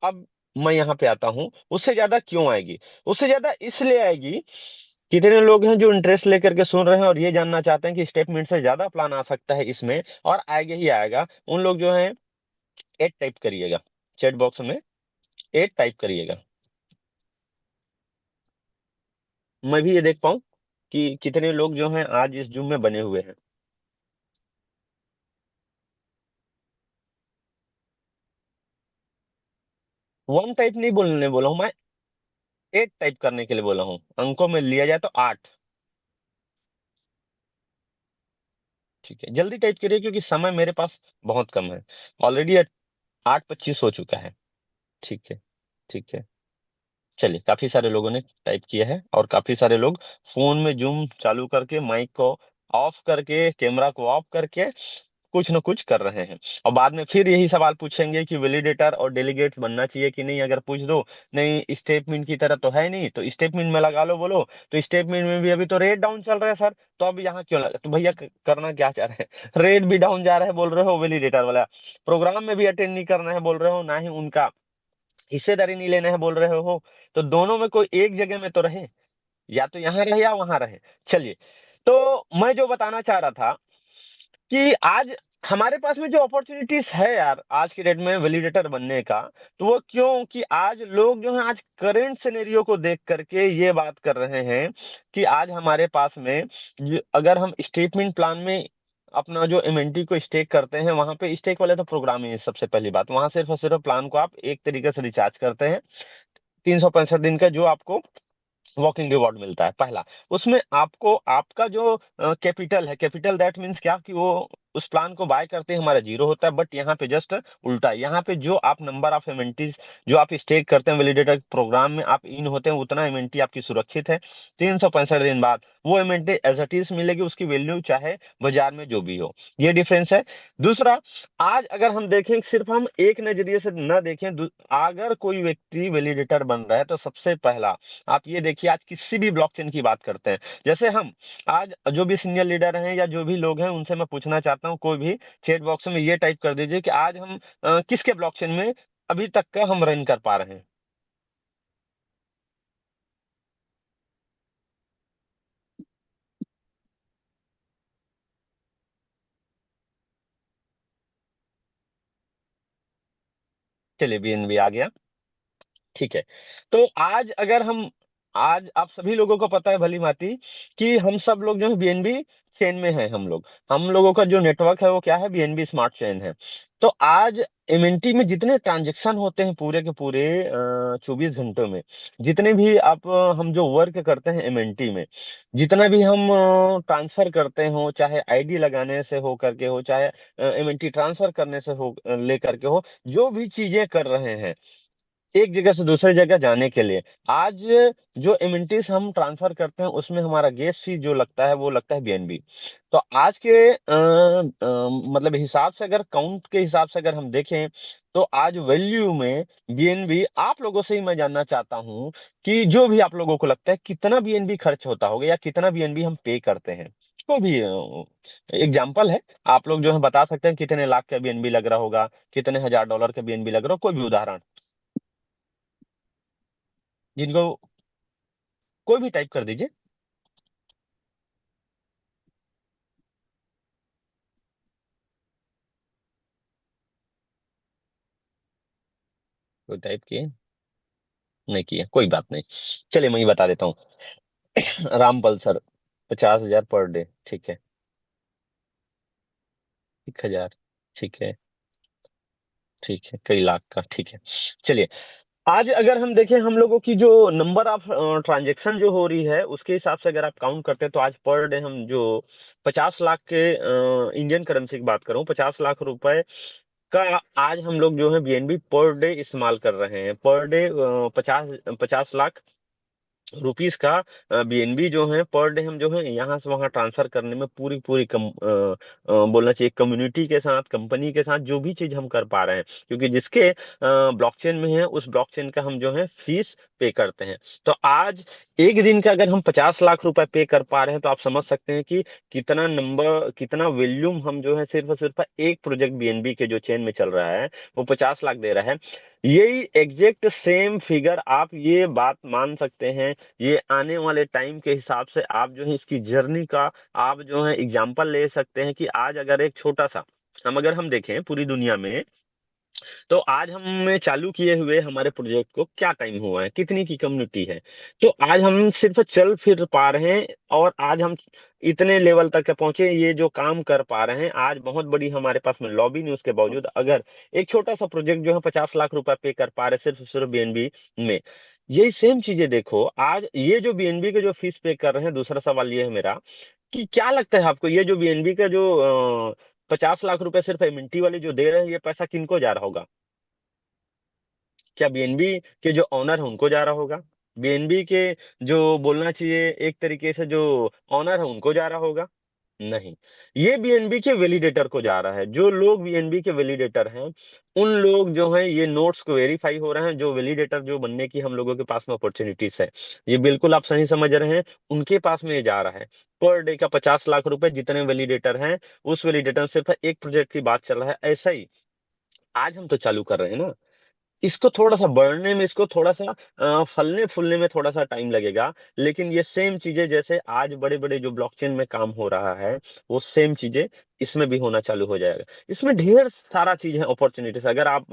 अब मैं यहाँ पे आता हूँ, उससे ज्यादा क्यों आएगी? उससे ज्यादा इसलिए आएगी, कितने लोग हैं जो इंटरेस्ट लेकर के सुन रहे हैं और ये जानना चाहते हैं कि स्टेटमेंट से ज्यादा प्लान आ सकता है इसमें और आएगा ही आएगा। उन लोग जो है 8 टाइप करिएगा, चैट बॉक्स में 8 टाइप करिएगा। मैं भी ये देख पाऊं कि कितने लोग जो हैं आज इस जूम में बने हुए हैं। 1 टाइप नहीं बोलने बोला हूं मैं, 8 टाइप करने के लिए बोला हूं। अंकों में लिया जाए तो 8। ठीक है, जल्दी टाइप करिए क्योंकि समय मेरे पास बहुत कम है। ऑलरेडी 8:25 हो चुका है। ठीक है, ठीक है। चलिए, काफी सारे लोगों ने टाइप किया है और काफी सारे लोग फोन में जूम चालू करके, माइक को ऑफ करके, कैमरा को ऑफ करके कुछ न कुछ कर रहे हैं। और बाद में फिर यही सवाल पूछेंगे कि वैलिडेटर और डेलीगेट्स बनना चाहिए कि नहीं। अगर पूछ दो नहीं स्टेटमेंट की तरह तो है नहीं, तो स्टेटमेंट में लगा लो बोलो, तो स्टेटमेंट में भी अभी तो रेट डाउन चल रहा है सर, तो अब यहाँ क्यों लगा? तो भैया करना क्या चाह रहे हैं? रेट भी डाउन जा रहा है बोल रहे हो, वैलिडेटर वाला प्रोग्राम में भी अटेंड नहीं करना है बोल रहे हो, ना ही उनका हिस्सेदारी नहीं लेना है बोल रहे हो। तो दोनों में कोई एक जगह में तो रहे, या तो यहाँ रहे या वहां रहे। चलिए, तो मैं जो बताना चाह रहा था कि आज हमारे पास में जो अपॉर्चुनिटीज है यार आज की डेट में वैलिडेटर बनने का, तो वो क्यों कि आज लोग जो है आज करंट सिनेरियो को देख करके ये बात कर रहे हैं कि आज हमारे पास में अगर हम स्टेटमेंट प्लान में अपना जो एमएनटी को स्टेक करते हैं, वहां पे स्टेक वाले तो प्रोग्राम ही है। सबसे पहली बात, वहां सिर्फ और सिर्फ प्लान को आप एक तरीके से रिचार्ज करते हैं 365 दिन का, जो आपको वॉकिंग रिवॉर्ड मिलता है पहला। उसमें आपको आपका जो कैपिटल है, कैपिटल दैट मीन्स क्या कि वो उस प्लान को बाय करते ही हमारा जीरो होता है। बट यहाँ पे जस्ट उल्टा है, यहाँ पे जो आप नंबर ऑफ एमएनटीज जो आप स्टेक करते हैं वैलिडेटर प्रोग्राम में आप इन होते हैं, उतना एमएनटी आपकी सुरक्षित है। 365 दिन बाद वो एमएनटी एज इट इज मिलेगी, उसकी वैल्यू चाहे बाजार में जो भी हो। ये डिफरेंस है। दूसरा, आज अगर हम देखें, सिर्फ हम एक नजरिए से न देखें, अगर कोई व्यक्ति वैलिडेटर बन रहा है तो सबसे पहला आप ये देखिए, आज किसी भी ब्लॉकचेन की बात करते हैं, जैसे हम आज जो भी सीनियर लीडर हैं या जो भी लोग हैं उनसे मैं पूछना चाहता हूँ, कोई भी चैट बॉक्स में ये टाइप कर दीजिए कि आज हम किसके ब्लॉकचेन में अभी तक का हम रन कर पा रहे हैं। चलिए, बीएनबी आ गया। ठीक है, तो आज अगर हम, आज आप सभी लोगों को पता है भली भांति कि हम सब लोग जो है बीएनबी चेन में है। हम लोगों का जो नेटवर्क है वो क्या है, बीएनबी स्मार्ट चेन है। तो आज एमएनटी में जितने ट्रांजेक्शन होते हैं पूरे के पूरे 24 घंटों में, जितने भी आप हम जो वर्क करते हैं एमएनटी में, जितना भी हम ट्रांसफर करते हो, चाहे आईडी लगाने से हो करके हो, चाहे एमएनटी ट्रांसफर करने से हो लेकर के हो, जो भी चीजें कर रहे हैं एक जगह से दूसरी जगह जाने के लिए, आज जो एमिनिटीज हम ट्रांसफर करते हैं उसमें हमारा गैस फी जो लगता है वो लगता है बीएनबी। तो आज के मतलब हिसाब से, अगर काउंट के हिसाब से अगर हम देखें, तो आज वैल्यू में बीएनबी, आप लोगों से ही मैं जानना चाहता हूं कि जो भी आप लोगों को लगता है कितना बीएनबी खर्च होता होगा या कितना बीएनबी हम पे करते हैं। कोई भी एग्जाम्पल है, आप लोग जो है बता सकते हैं कितने लाख का बीएनबी लग रहा होगा, कितने हजार डॉलर का बीएनबी लग रहा हो, कोई भी उदाहरण जिनको, कोई भी टाइप कर दीजिए। कोई टाइप किए नहीं किए, कोई बात नहीं। चलिए मैं ही बता देता हूँ। Rampal sir, 50,000 per day. ठीक है, 1,000। ठीक है, ठीक है, कई लाख का। ठीक है, चलिए आज अगर हम देखें हम लोगों की जो नंबर ऑफ ट्रांजैक्शन जो हो रही है उसके हिसाब से अगर आप काउंट करते हैं तो आज पर डे हम जो 50 लाख के इंडियन करेंसी की बात करूं 50 लाख रुपए का आज हम लोग जो है बीएनबी पर डे इस्तेमाल कर रहे हैं। पर डे 50 50 लाख रुपीस का बीएनबी जो है पर डे हम जो है यहाँ से वहां ट्रांसफर करने में पूरी पूरी बोलना चाहिए कम्युनिटी के साथ कंपनी के साथ जो भी चीज हम कर पा रहे हैं क्योंकि जिसके ब्लॉकचेन में है उस ब्लॉकचेन का हम जो है फीस पे करते हैं। तो आज एक दिन का अगर हम 50 लाख रुपए पे कर पा रहे हैं तो आप समझ सकते हैं कि कितना वॉल्यूम हम जो है सिर्फ और सिर्फ एक प्रोजेक्ट बीएनबी के जो चेन में चल रहा है वो 50 लाख दे रहा है। यही एग्जैक्ट सेम फिगर आप ये बात मान सकते हैं ये आने वाले टाइम के हिसाब से आप जो है इसकी जर्नी का आप जो है एग्जांपल ले सकते हैं कि आज अगर एक छोटा सा अगर हम देखें पूरी दुनिया में तो आज हमने चालू किए हुए हमारे प्रोजेक्ट को क्या टाइम हुआ है कितनी की कम्युनिटी है। तो आज हम सिर्फ चल फिर पा रहे हैं और आज हम इतने लेवल तक पहुंचे ये जो काम कर पा रहे हैं आज बहुत बड़ी हमारे पास में लॉबी नहीं उसके बावजूद अगर एक छोटा सा प्रोजेक्ट जो है 50 लाख रुपए पे कर पा रहे सिर्फ सिर्फ बीएनबी में। यही सेम चीजें देखो आज ये जो बीएनबी के जो फीस पे कर रहे हैं दूसरा सवाल ये है मेरा कि क्या लगता है आपको ये जो बीएनबी का जो 50 लाख रुपए सिर्फ एमएनटी वाले जो दे रहे हैं ये पैसा किनको जा रहा होगा। क्या बीएनबी के जो ऑनर है उनको जा रहा होगा। बीएनबी के जो बोलना चाहिए एक तरीके से जो ऑनर है उनको जा रहा होगा। नहीं, ये बीएनबी के वैलिडेटर को जा रहा है। जो लोग बीएनबी के वैलिडेटर हैं उन लोग जो हैं ये नोट्स को वेरीफाई हो रहे हैं जो वैलिडेटर जो बनने की हम लोगों के पास में अपॉर्चुनिटीज है ये बिल्कुल आप सही समझ रहे हैं उनके पास में ये जा रहा है। पर डे का 50 लाख रुपए जितने वैलिडेटर हैं उस वैलिडेटर सिर्फ एक प्रोजेक्ट की बात चल रहा है। ऐसा ही आज हम तो चालू कर रहे हैं ना इसको थोड़ा सा बढ़ने में इसको थोड़ा सा फलने फूलने में थोड़ा सा टाइम लगेगा लेकिन ये सेम चीजें जैसे आज बड़े बड़े जो ब्लॉकचेन में काम हो रहा है वो सेम चीजें इसमें भी होना चालू हो जाएगा। इसमें ढेर सारा चीज है अपॉर्चुनिटीज अगर आप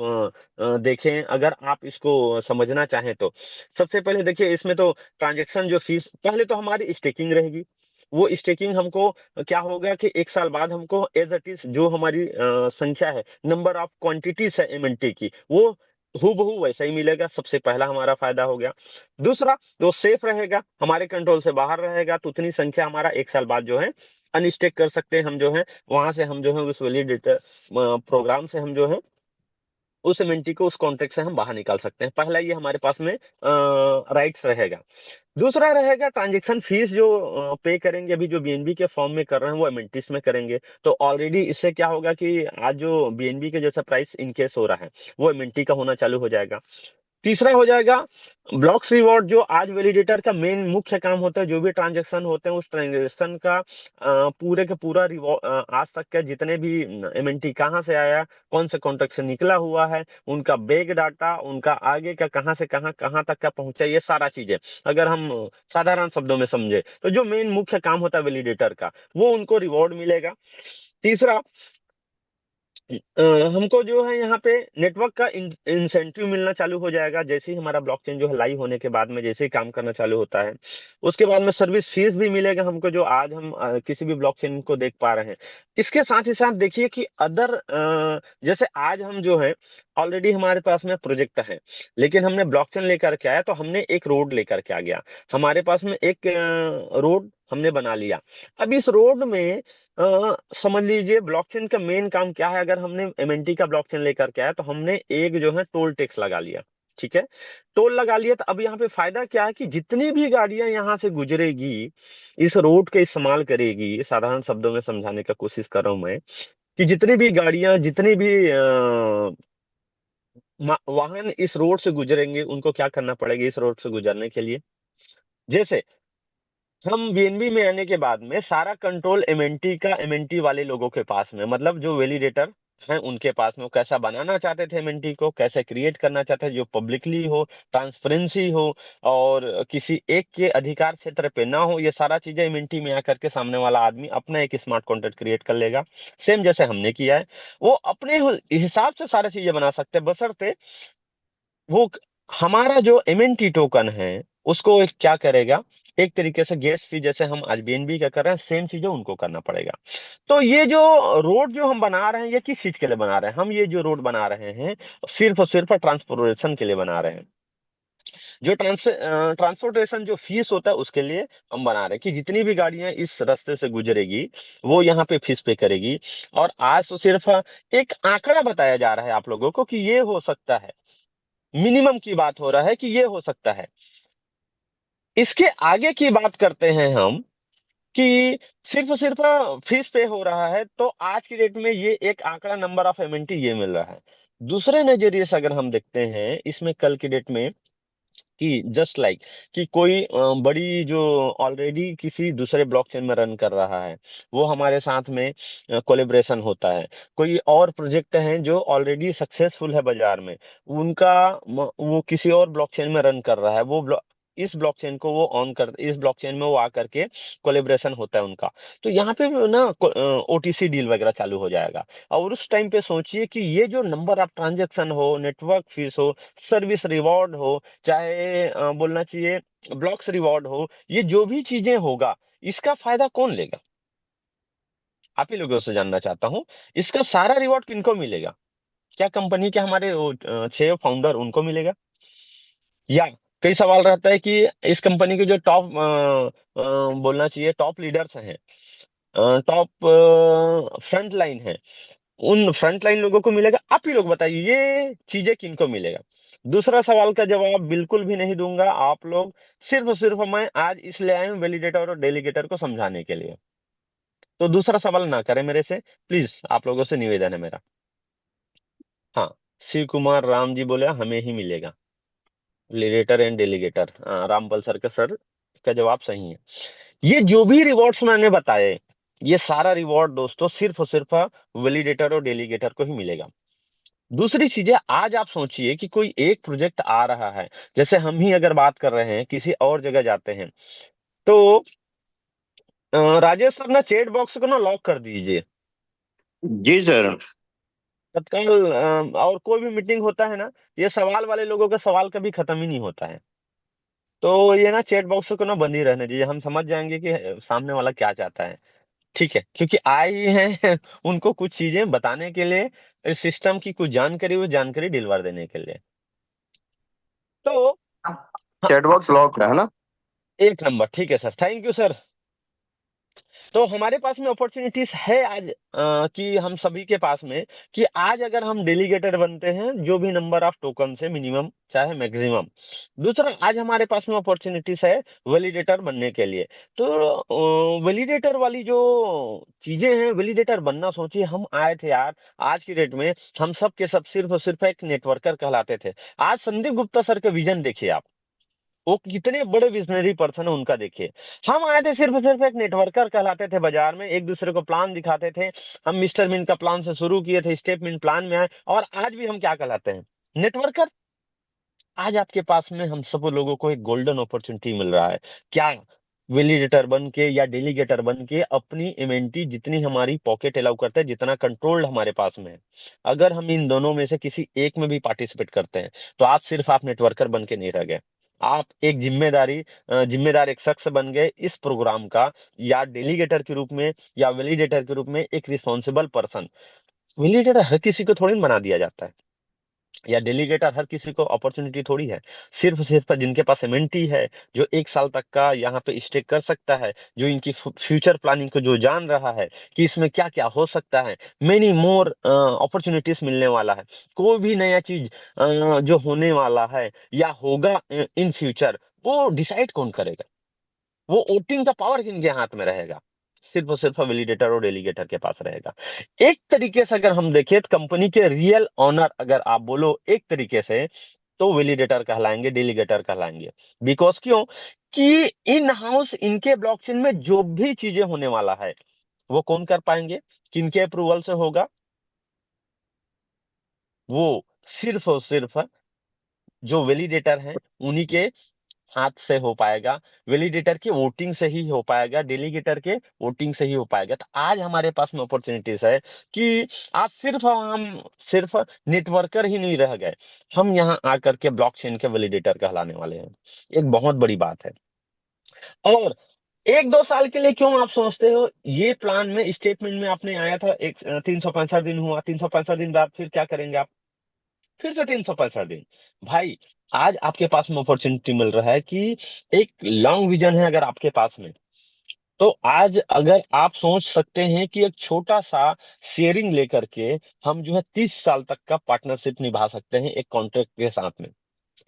देखें अगर आप इसको समझना चाहें तो सबसे पहले देखिए इसमें तो ट्रांजेक्शन जो फीस पहले तो हमारी स्टेकिंग रहेगी। वो स्टेकिंग हमको क्या होगा कि एक साल बाद हमको एज इट इज जो हमारी संख्या है नंबर ऑफ क्वांटिटीज है एमएनटी की वो हूबहू वैसा ही मिलेगा। सबसे पहला हमारा फायदा हो गया। दूसरा जो सेफ रहेगा हमारे कंट्रोल से बाहर रहेगा तो उतनी संख्या हमारा एक साल बाद जो है अनस्टेक कर सकते हैं हम जो है वहां से हम जो है उस वैलिडेटर प्रोग्राम से हम जो है उस एमएनटी को उस कॉन्ट्रैक्ट से हम बाहर निकाल सकते हैं। पहला ये हमारे पास में राइट्स रहेगा। दूसरा रहेगा ट्रांजैक्शन फीस जो पे करेंगे अभी जो बीएनबी के फॉर्म में कर रहे हैं वो एमएनटीस में करेंगे तो ऑलरेडी इससे क्या होगा कि आज जो बीएनबी के जैसा प्राइस इनकेस हो रहा है वो एमएनटी का होना चालू हो जाएगा। तीसरा हो जाएगा ब्लॉक्स रिवॉर्ड जो आज वैलिडेटर का मेन मुख्य काम होता है जो भी ट्रांजैक्शन होते हैं उस ट्रांजैक्शन का पूरे के पूरा आज तक के जितने भी एमएनटी कहाँ से आया कौन से कॉन्ट्रैक्ट से निकला हुआ है उनका बैग डाटा उनका आगे का कहाँ से कहाँ तक का पहुंचा ये सारा चीजें अगर हम साधारण शब्दों में समझे तो जो मेन मुख्य काम होता है वैलिडेटर का वो उनको रिवॉर्ड मिलेगा। तीसरा हमको जो है यहाँ पे नेटवर्क का इंसेंटिव मिलना चालू हो जाएगा जैसे ही हमारा ब्लॉकचेन जो है लाइव होने के बाद में जैसे ही काम करना चालू होता है उसके बाद में सर्विस फीस भी मिलेगा हमको जो आज हम किसी भी ब्लॉकचेन को देख पा रहे हैं। इसके साथ ही साथ देखिए कि अदर जैसे आज हम जो है ऑलरेडी हमारे पास में प्रोजेक्ट है लेकिन हमने ब्लॉकचेन लेकर के आया तो हमने एक रोड लेकर के आ गया हमारे पास में एक रोड हमने बना लिया। अब इस रोड में समझ लीजिए ब्लॉकचेन का मेन काम क्या है अगर हमने एमएनटी का ब्लॉकचेन लेकर के आया तो हमने एक जो है टोल टैक्स लगा लिया। ठीक है, टोल लगा लिया तो अब यहाँ पे फायदा क्या है कि जितनी भी गाड़ियां यहाँ से गुजरेगी इस रोड के इस्तेमाल करेगी साधारण शब्दों में समझाने का कोशिश कर रहा हूं मैं कि जितनी भी गाड़ियां जितने भी वाहन इस रोड से गुजरेंगे उनको क्या करना पड़ेगा इस रोड से गुजरने के लिए। जैसे हम बीएनबी में आने के बाद में सारा कंट्रोल एमएनटी का एमएनटी वाले लोगों के पास में मतलब जो वैलिडेटर हैं उनके पास में वो कैसा बनाना चाहते थे एमएनटी को कैसे क्रिएट करना चाहते थे जो पब्लिकली हो ट्रांसपेरेंसी हो और किसी एक के अधिकार क्षेत्र पे ना हो ये सारा चीजें एमएनटी में आकर के सामने वाला आदमी अपना एक स्मार्ट कॉन्ट्रैक्ट क्रिएट कर लेगा सेम जैसे हमने किया है। वो अपने हिसाब से सारी चीजें बना सकते हैं बशर्ते वो हमारा जो एमएनटी टोकन है उसको एक क्या करेगा एक तरीके से गैस फी जैसे हम आज बीएनबी का कर रहे हैं सेम चीजें उनको करना पड़ेगा। तो ये जो रोड जो हम बना रहे हैं ये किस चीज के लिए बना रहे हैं हम ये जो रोड बना रहे हैं सिर्फ और सिर्फ ट्रांसपोर्टेशन के लिए बना रहे हैं। जो ट्रांसपोर्टेशन जो फीस होता है उसके लिए हम बना रहे हैं कि जितनी भी गाड़ियां इस रास्ते से गुजरेगी वो यहाँ पे फीस पे करेगी। और आज तो सिर्फ एक आंकड़ा बताया जा रहा है आप लोगों को कि ये हो सकता है, मिनिमम की बात हो रहा है कि ये हो सकता है। इसके आगे की बात करते हैं हम कि सिर्फ सिर्फ फीस पे हो रहा है, तो आज की डेट में ये एक आंकड़ा नंबर ऑफ एमएनटी ये मिल रहा है। दूसरे नजरिए से अगर हम देखते हैं इसमें कल की डेट में कि जस्ट लाइक कि कोई बड़ी जो ऑलरेडी किसी दूसरे ब्लॉकचेन में रन कर रहा है वो हमारे साथ में कोलेब्रेशन होता है। कोई और प्रोजेक्ट हैं जो ऑलरेडी सक्सेसफुल है बाजार में, उनका वो किसी और ब्लॉकचेन में रन कर रहा है, वो इस ब्लॉकचेन को वो ऑन कर, इस ब्लॉकचेन में वो आकर के कोलेब्रेशन होता है उनका। तो यहाँ पे भी ना ओटीसी डील वगैरह चालू हो जाएगा। और उस टाइम पे सोचिए कि ये जो नंबर ऑफ ट्रांजेक्शन हो, नेटवर्क फीस हो, सर्विस रिवॉर्ड हो, चाहे बोलना चाहिए ब्लॉक्स रिवॉर्ड हो, ये जो भी चीजें होगा इसका फायदा कौन लेगा? आप ही लोगों से जानना चाहता हूं, इसका सारा रिवॉर्ड किनको मिलेगा? क्या कंपनी के हमारे वो, 6 फाउंडर उनको मिलेगा, या कई सवाल रहता है कि इस कंपनी के जो टॉप बोलना चाहिए टॉप लीडर्स हैं, टॉप फ्रंट लाइन है, उन फ्रंट लाइन लोगों को मिलेगा? आप ही लोग बताइए ये चीजें किनको मिलेगा? दूसरा सवाल का जवाब बिल्कुल भी नहीं दूंगा आप लोग, सिर्फ और सिर्फ मैं आज इसलिए आया हूं वैलिडेटर और डेलीगेटर को समझाने के लिए। तो दूसरा सवाल ना करें मेरे से, प्लीज, आप लोगों से निवेदन है मेरा। हाँ, शिव कुमार राम जी बोले हमें ही मिलेगा validator and delegator. Rampal sir का सर का जवाब सही है। ये जो भी रिवॉर्ड्स मैंने बताए ये सारा रिवॉर्ड दोस्तों सिर्फ और सिर्फ वैलिडेटर और डेलीगेटर को ही मिलेगा। दूसरी चीजें, आज आप सोचिए कि कोई एक प्रोजेक्ट आ रहा है, जैसे हम ही अगर बात कर रहे हैं किसी और जगह जाते हैं, तो राजेश सर ना चैट बॉक्स को ना लॉक कर दीजिए जी सर। तत्काल। और कोई भी मीटिंग होता है ना, ये सवाल वाले लोगों का सवाल कभी खत्म ही नहीं होता है। तो ये ना चैट बॉक्स को ना बंद ही रहने दीजिए, हम समझ जाएंगे कि सामने वाला क्या चाहता है। ठीक है, क्योंकि आए ही हैं उनको कुछ चीजें बताने के लिए, इस सिस्टम की कुछ जानकारी, वो जानकारी दिलवा देने के लिए। तो हाँ, चैट बॉक्स लॉक है ना? एक नंबर, ठीक है सर, थैंक यू सर। तो हमारे पास में अपॉर्चुनिटीज है आज, कि हम सभी के पास में, कि आज अगर हम डेलीगेटर बनते हैं जो भी नंबर ऑफ टोकन से मिनिमम चाहे मैक्सिमम। दूसरा, आज हमारे पास में अपॉर्चुनिटीज है वैलिडेटर बनने के लिए। तो वैलिडेटर वाली जो चीजें हैं, वैलिडेटर बनना, सोचिए हम आए थे यार, आज की डेट में हम सब के सब सिर्फ और सिर्फ एक नेटवर्कर कहलाते थे। आज संदीप गुप्ता सर का विजन देखिए आप, वो कितने बड़े विजनरी पर्सन है उनका देखिए। हम आए थे सिर्फ सिर्फ एक नेटवर्कर कहलाते थे, बाजार में एक दूसरे को प्लान दिखाते थे। हम मिस्टर मिन का प्लान से शुरू किए थे, स्टेप मिन प्लान में आए, और आज भी हम क्या कहलाते हैं? नेटवर्कर। आज आपके पास में हम सब लोगों को एक गोल्डन अपॉर्चुनिटी मिल रहा है, क्या? वैलिडेटर बन के या डेलीगेटर बन के अपनी इवेंटी जितनी हमारी पॉकेट अलाउ करते हैं, जितना कंट्रोल्ड हमारे पास में है, अगर हम इन दोनों में से किसी एक में भी पार्टिसिपेट करते हैं, तो आज सिर्फ आप नेटवर्कर बन के नहीं रह गए, आप एक जिम्मेदार एक शख्स बन गए इस प्रोग्राम का, या डेलीगेटर के रूप में या वैलिडेटर के रूप में एक रिस्पॉन्सिबल पर्सन। वैलिडेटर हर किसी को थोड़ी ना बना दिया जाता है, या डेलीगेटर हर किसी को अपॉर्चुनिटी थोड़ी है। सिर्फ सिर्फ जिनके पास एमएनटी है, जो 1 साल तक का यहाँ पे स्टे कर सकता है, जो इनकी फ्यूचर प्लानिंग को जो जान रहा है कि इसमें क्या क्या हो सकता है, मेनी मोर अपॉर्चुनिटीज मिलने वाला है, कोई भी नया चीज जो होने वाला है या होगा इन फ्यूचर, वो डिसाइड कौन करेगा? वो वोटिंग का पावर किनके हाथ में रहेगा? सिर्फ और सिर्फ वैलिडेटर और डेलीगेटर के पास रहेगा। एक तरीके से अगर हम देखें तो कंपनी के रियल ऑनर अगर आप बोलो एक तरीके से, तो वैलिडेटर कहलाएंगे, डेलीगेटर कहलाएंगे। बिकॉज क्यों? कि इन हाउस इनके ब्लॉकचेन में जो भी चीजें होने वाला है वो कौन कर पाएंगे, किनके अप्रूवल से होगा? वो सिर्फ और सिर्फ जो वैलिडेटर हैं उन्हीं के हाथ से हो पाएगा, वैलिडेटर के वोटिंग से ही हो पाएगा, डेलीगेटर के वोटिंग से ही हो पाएगा। तो आज हमारे पास में अपॉर्चुनिटीज है कि आज सिर्फ हम सिर्फ नेटवर्कर ही नहीं रह गए, हम यहाँ आकर के ब्लॉकचेन के वैलिडेटर कहलाने वाले हैं। एक बहुत बड़ी बात है। और 1-2 साल के लिए क्यों आप सोचते हो ये प्लान में स्टेटमेंट में आपने आया था, एक 365 दिन हुआ, 365 दिन बाद फिर क्या करेंगे आप? फिर से 365 दिन। भाई आज आपके पास में अपॉर्चुनिटी मिल रहा है कि एक लॉन्ग विजन है अगर आपके पास में, तो आज अगर आप सोच सकते हैं कि एक छोटा सा शेयरिंग लेकर के हम जो है 30 साल तक का पार्टनरशिप निभा सकते हैं एक कॉन्ट्रैक्ट के साथ में।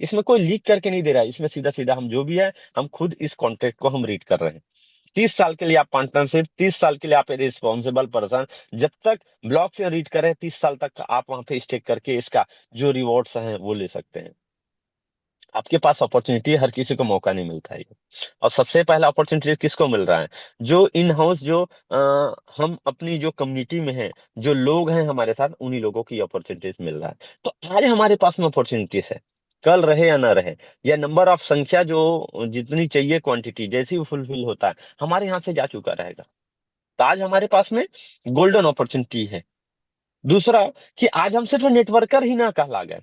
इसमें कोई लीक करके नहीं दे रहा है, इसमें सीधा सीधा हम जो भी है हम खुद इस कॉन्ट्रैक्ट को हम रीड कर रहे हैं। 30 साल के लिए आप पार्टनरशिप, 30 साल के लिए आप रिस्पॉन्सिबल पर्सन, जब तक ब्लॉक से रीड करें 30 साल तक का आप वहां पे स्टेक करके इसका जो रिवॉर्ड्स हैं वो ले सकते हैं। आपके पास अपॉर्चुनिटी, हर किसी को मौका नहीं मिलता है ये। और सबसे पहला अपॉर्चुनिटी किसको मिल रहा है? जो इन हाउस, जो हम अपनी जो कम्युनिटी में हैं, जो लोग हैं हमारे साथ, उन्हीं लोगों की अपॉर्चुनिटीज मिल रहा है। तो आज हमारे पास में अपॉर्चुनिटीज है, कल रहे या ना रहे, या नंबर ऑफ संख्या जो जितनी चाहिए क्वांटिटी जैसी भी फुलफिल होता है हमारे यहाँ से जा चुका रहेगा। तो आज हमारे पास में गोल्डन अपॉर्चुनिटी है। दूसरा, कि आज हम सिर्फ नेटवर्कर ही ना कहला गए,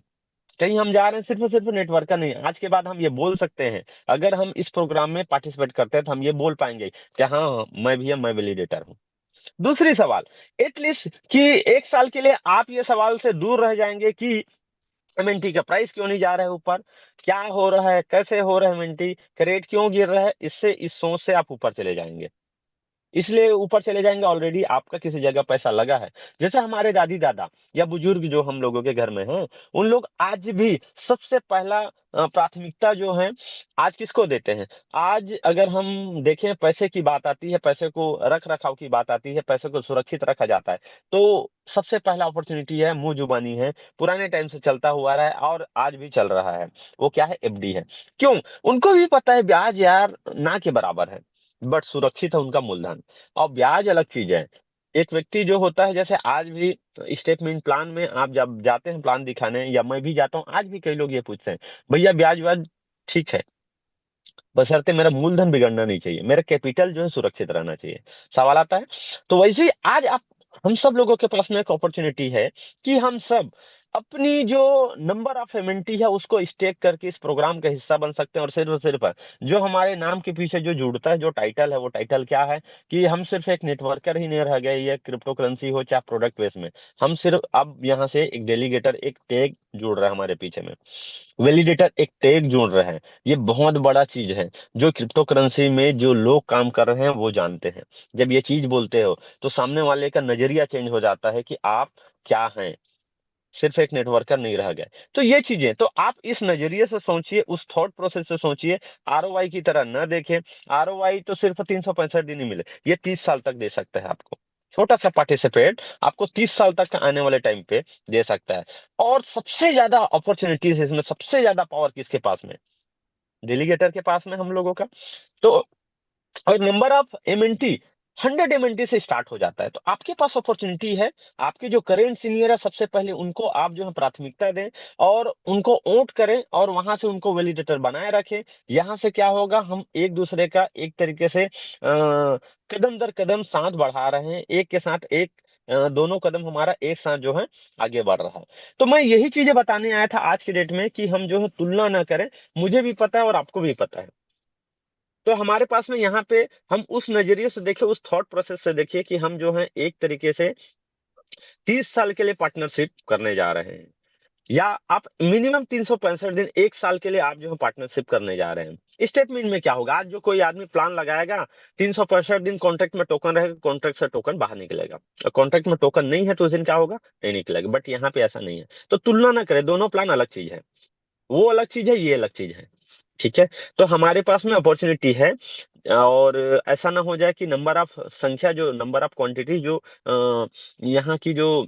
कहीं हम जा रहे हैं सिर्फ और सिर्फ नेटवर्कर नहीं। आज के बाद हम ये बोल सकते हैं, अगर हम इस प्रोग्राम में पार्टिसिपेट करते हैं तो हम ये बोल पाएंगे कि हाँ हाँ, मैं भी, मैं वैलिडेटर हूँ। दूसरी सवाल, एटलीस्ट कि 1 साल के लिए आप ये सवाल से दूर रह जाएंगे कि एमएनटी का प्राइस क्यों नहीं जा रहा है ऊपर, क्या हो रहा है, कैसे हो रहा है, एमएनटी का रेट क्यों गिर रहा है। इससे, इस सोच से आप ऊपर चले जाएंगे, इसलिए ऊपर चले जाएंगे, ऑलरेडी आपका किसी जगह पैसा लगा है। जैसे हमारे दादी दादा या बुजुर्ग जो हम लोगों के घर में हैं, उन लोग आज भी सबसे पहला प्राथमिकता जो है आज किसको देते हैं? आज अगर हम देखें, पैसे की बात आती है, पैसे को रख रखाव की बात आती है, पैसे को सुरक्षित रखा जाता है, तो सबसे पहला अपॉर्चुनिटी है, मुंह जुबानी है, पुराने टाइम से चलता हुआ रहा है और आज भी चल रहा है, वो क्या है? एफडी है। क्यों? उनको भी पता है ब्याज यार ना के बराबर है, बट सुरक्षित है उनका मूलधन। और ब्याज अलग चीज है। एक व्यक्ति जो होता है, जैसे आज भी स्टेटमेंट प्लान में आप जब जाते हैं प्लान दिखाने, या मैं भी जाता हूँ, आज भी कई लोग ये पूछते हैं, भैया ब्याज व्याज ठीक है, बशर्ते मेरा मूलधन बिगड़ना नहीं चाहिए, मेरा कैपिटल जो है सुरक्षित रहना चाहिए। सवाल आता है। तो वैसे ही आज आप, हम सब लोगों के पास में एक अपॉर्चुनिटी है कि हम सब अपनी जो नंबर ऑफ एमएनटी है उसको स्टेक करके इस प्रोग्राम का हिस्सा बन सकते हैं। और सिर्फ जो हमारे नाम के पीछे जो जुड़ता है, जो टाइटल है, वो टाइटल क्या है? कि हम सिर्फ एक नेटवर्कर ही नहीं रह गए, ये क्रिप्टो करेंसी हो चाहे प्रोडक्ट बेस में, हम सिर्फ अब यहाँ से एक डेलीगेटर, एक टैग जुड़ रहा है हमारे पीछे में, वैलिडेटर एक टैग जोड़ रहे हैं। ये बहुत बड़ा चीज है, जो क्रिप्टो करेंसी में जो लोग काम कर रहे हैं वो जानते हैं। जब ये चीज बोलते हो तो सामने वाले का नजरिया चेंज हो जाता है कि आप क्या हैं, सिर्फ एक नेटवर्कर नहीं रह गए। तो ये चीजें, तो आप इस नजरिए से सोचिए, उस थॉट प्रोसेस से सोचिए, आरओआई की तरह न देखें। आरओआई तो सिर्फ 365 दिन ही मिले, ये 30 साल तक दे सकता है आपको। छोटा सा पार्टिसिपेट आपको 30 साल तक का आने वाले टाइम पे दे सकता है। और सबसे ज्यादा अपॉर्चुनिटीज है इसमें, सबसे ज्यादा पावर किसके पास में? डेलीगेटर के पास में, हम लोगों का। तो और नंबर ऑफ एमएनटी 100 एमएनटी से स्टार्ट हो जाता है। तो आपके पास अपॉर्चुनिटी है, आपके जो करेंट सीनियर है सबसे पहले उनको आप जो है प्राथमिकता दें, और उनको ओट करें, और वहां से उनको वैलिडेटर बनाए रखें। यहां से क्या होगा, हम एक दूसरे का एक तरीके से कदम दर कदम साथ बढ़ा रहे हैं, एक के साथ एक, दोनों कदम हमारा एक साथ जो है आगे बढ़ रहा है। तो मैं यही चीजें बताने आया था आज की डेट में, कि हम जो है तुलना ना करें। मुझे भी पता है और आपको भी पता है। तो हमारे पास में यहाँ पे हम उस नजरिए से देखें, उस थॉट प्रोसेस से देखिए कि हम जो है एक तरीके से 30 साल के लिए पार्टनरशिप करने जा रहे हैं, या आप मिनिमम 365 दिन, 1 साल के लिए आप जो है पार्टनरशिप करने जा रहे हैं। स्टेटमेंट में क्या होगा, आज जो कोई आदमी प्लान लगाएगा, 365 दिन कॉन्ट्रैक्ट में टोकन रहेगा, कॉन्ट्रैक्ट से टोकन बाहर निकलेगा। कॉन्ट्रैक्ट में टोकन नहीं है तो उस दिन क्या होगा, नहीं निकलेगा। बट यहाँ पे ऐसा नहीं है। तो तुलना ना करें, दोनों प्लान अलग चीज है, वो अलग चीज है, ये अलग चीज है। ठीक है। तो हमारे पास में अपॉर्चुनिटी है। और ऐसा ना हो जाए कि नंबर ऑफ संख्या, जो नंबर ऑफ क्वांटिटी, जो यहाँ की जो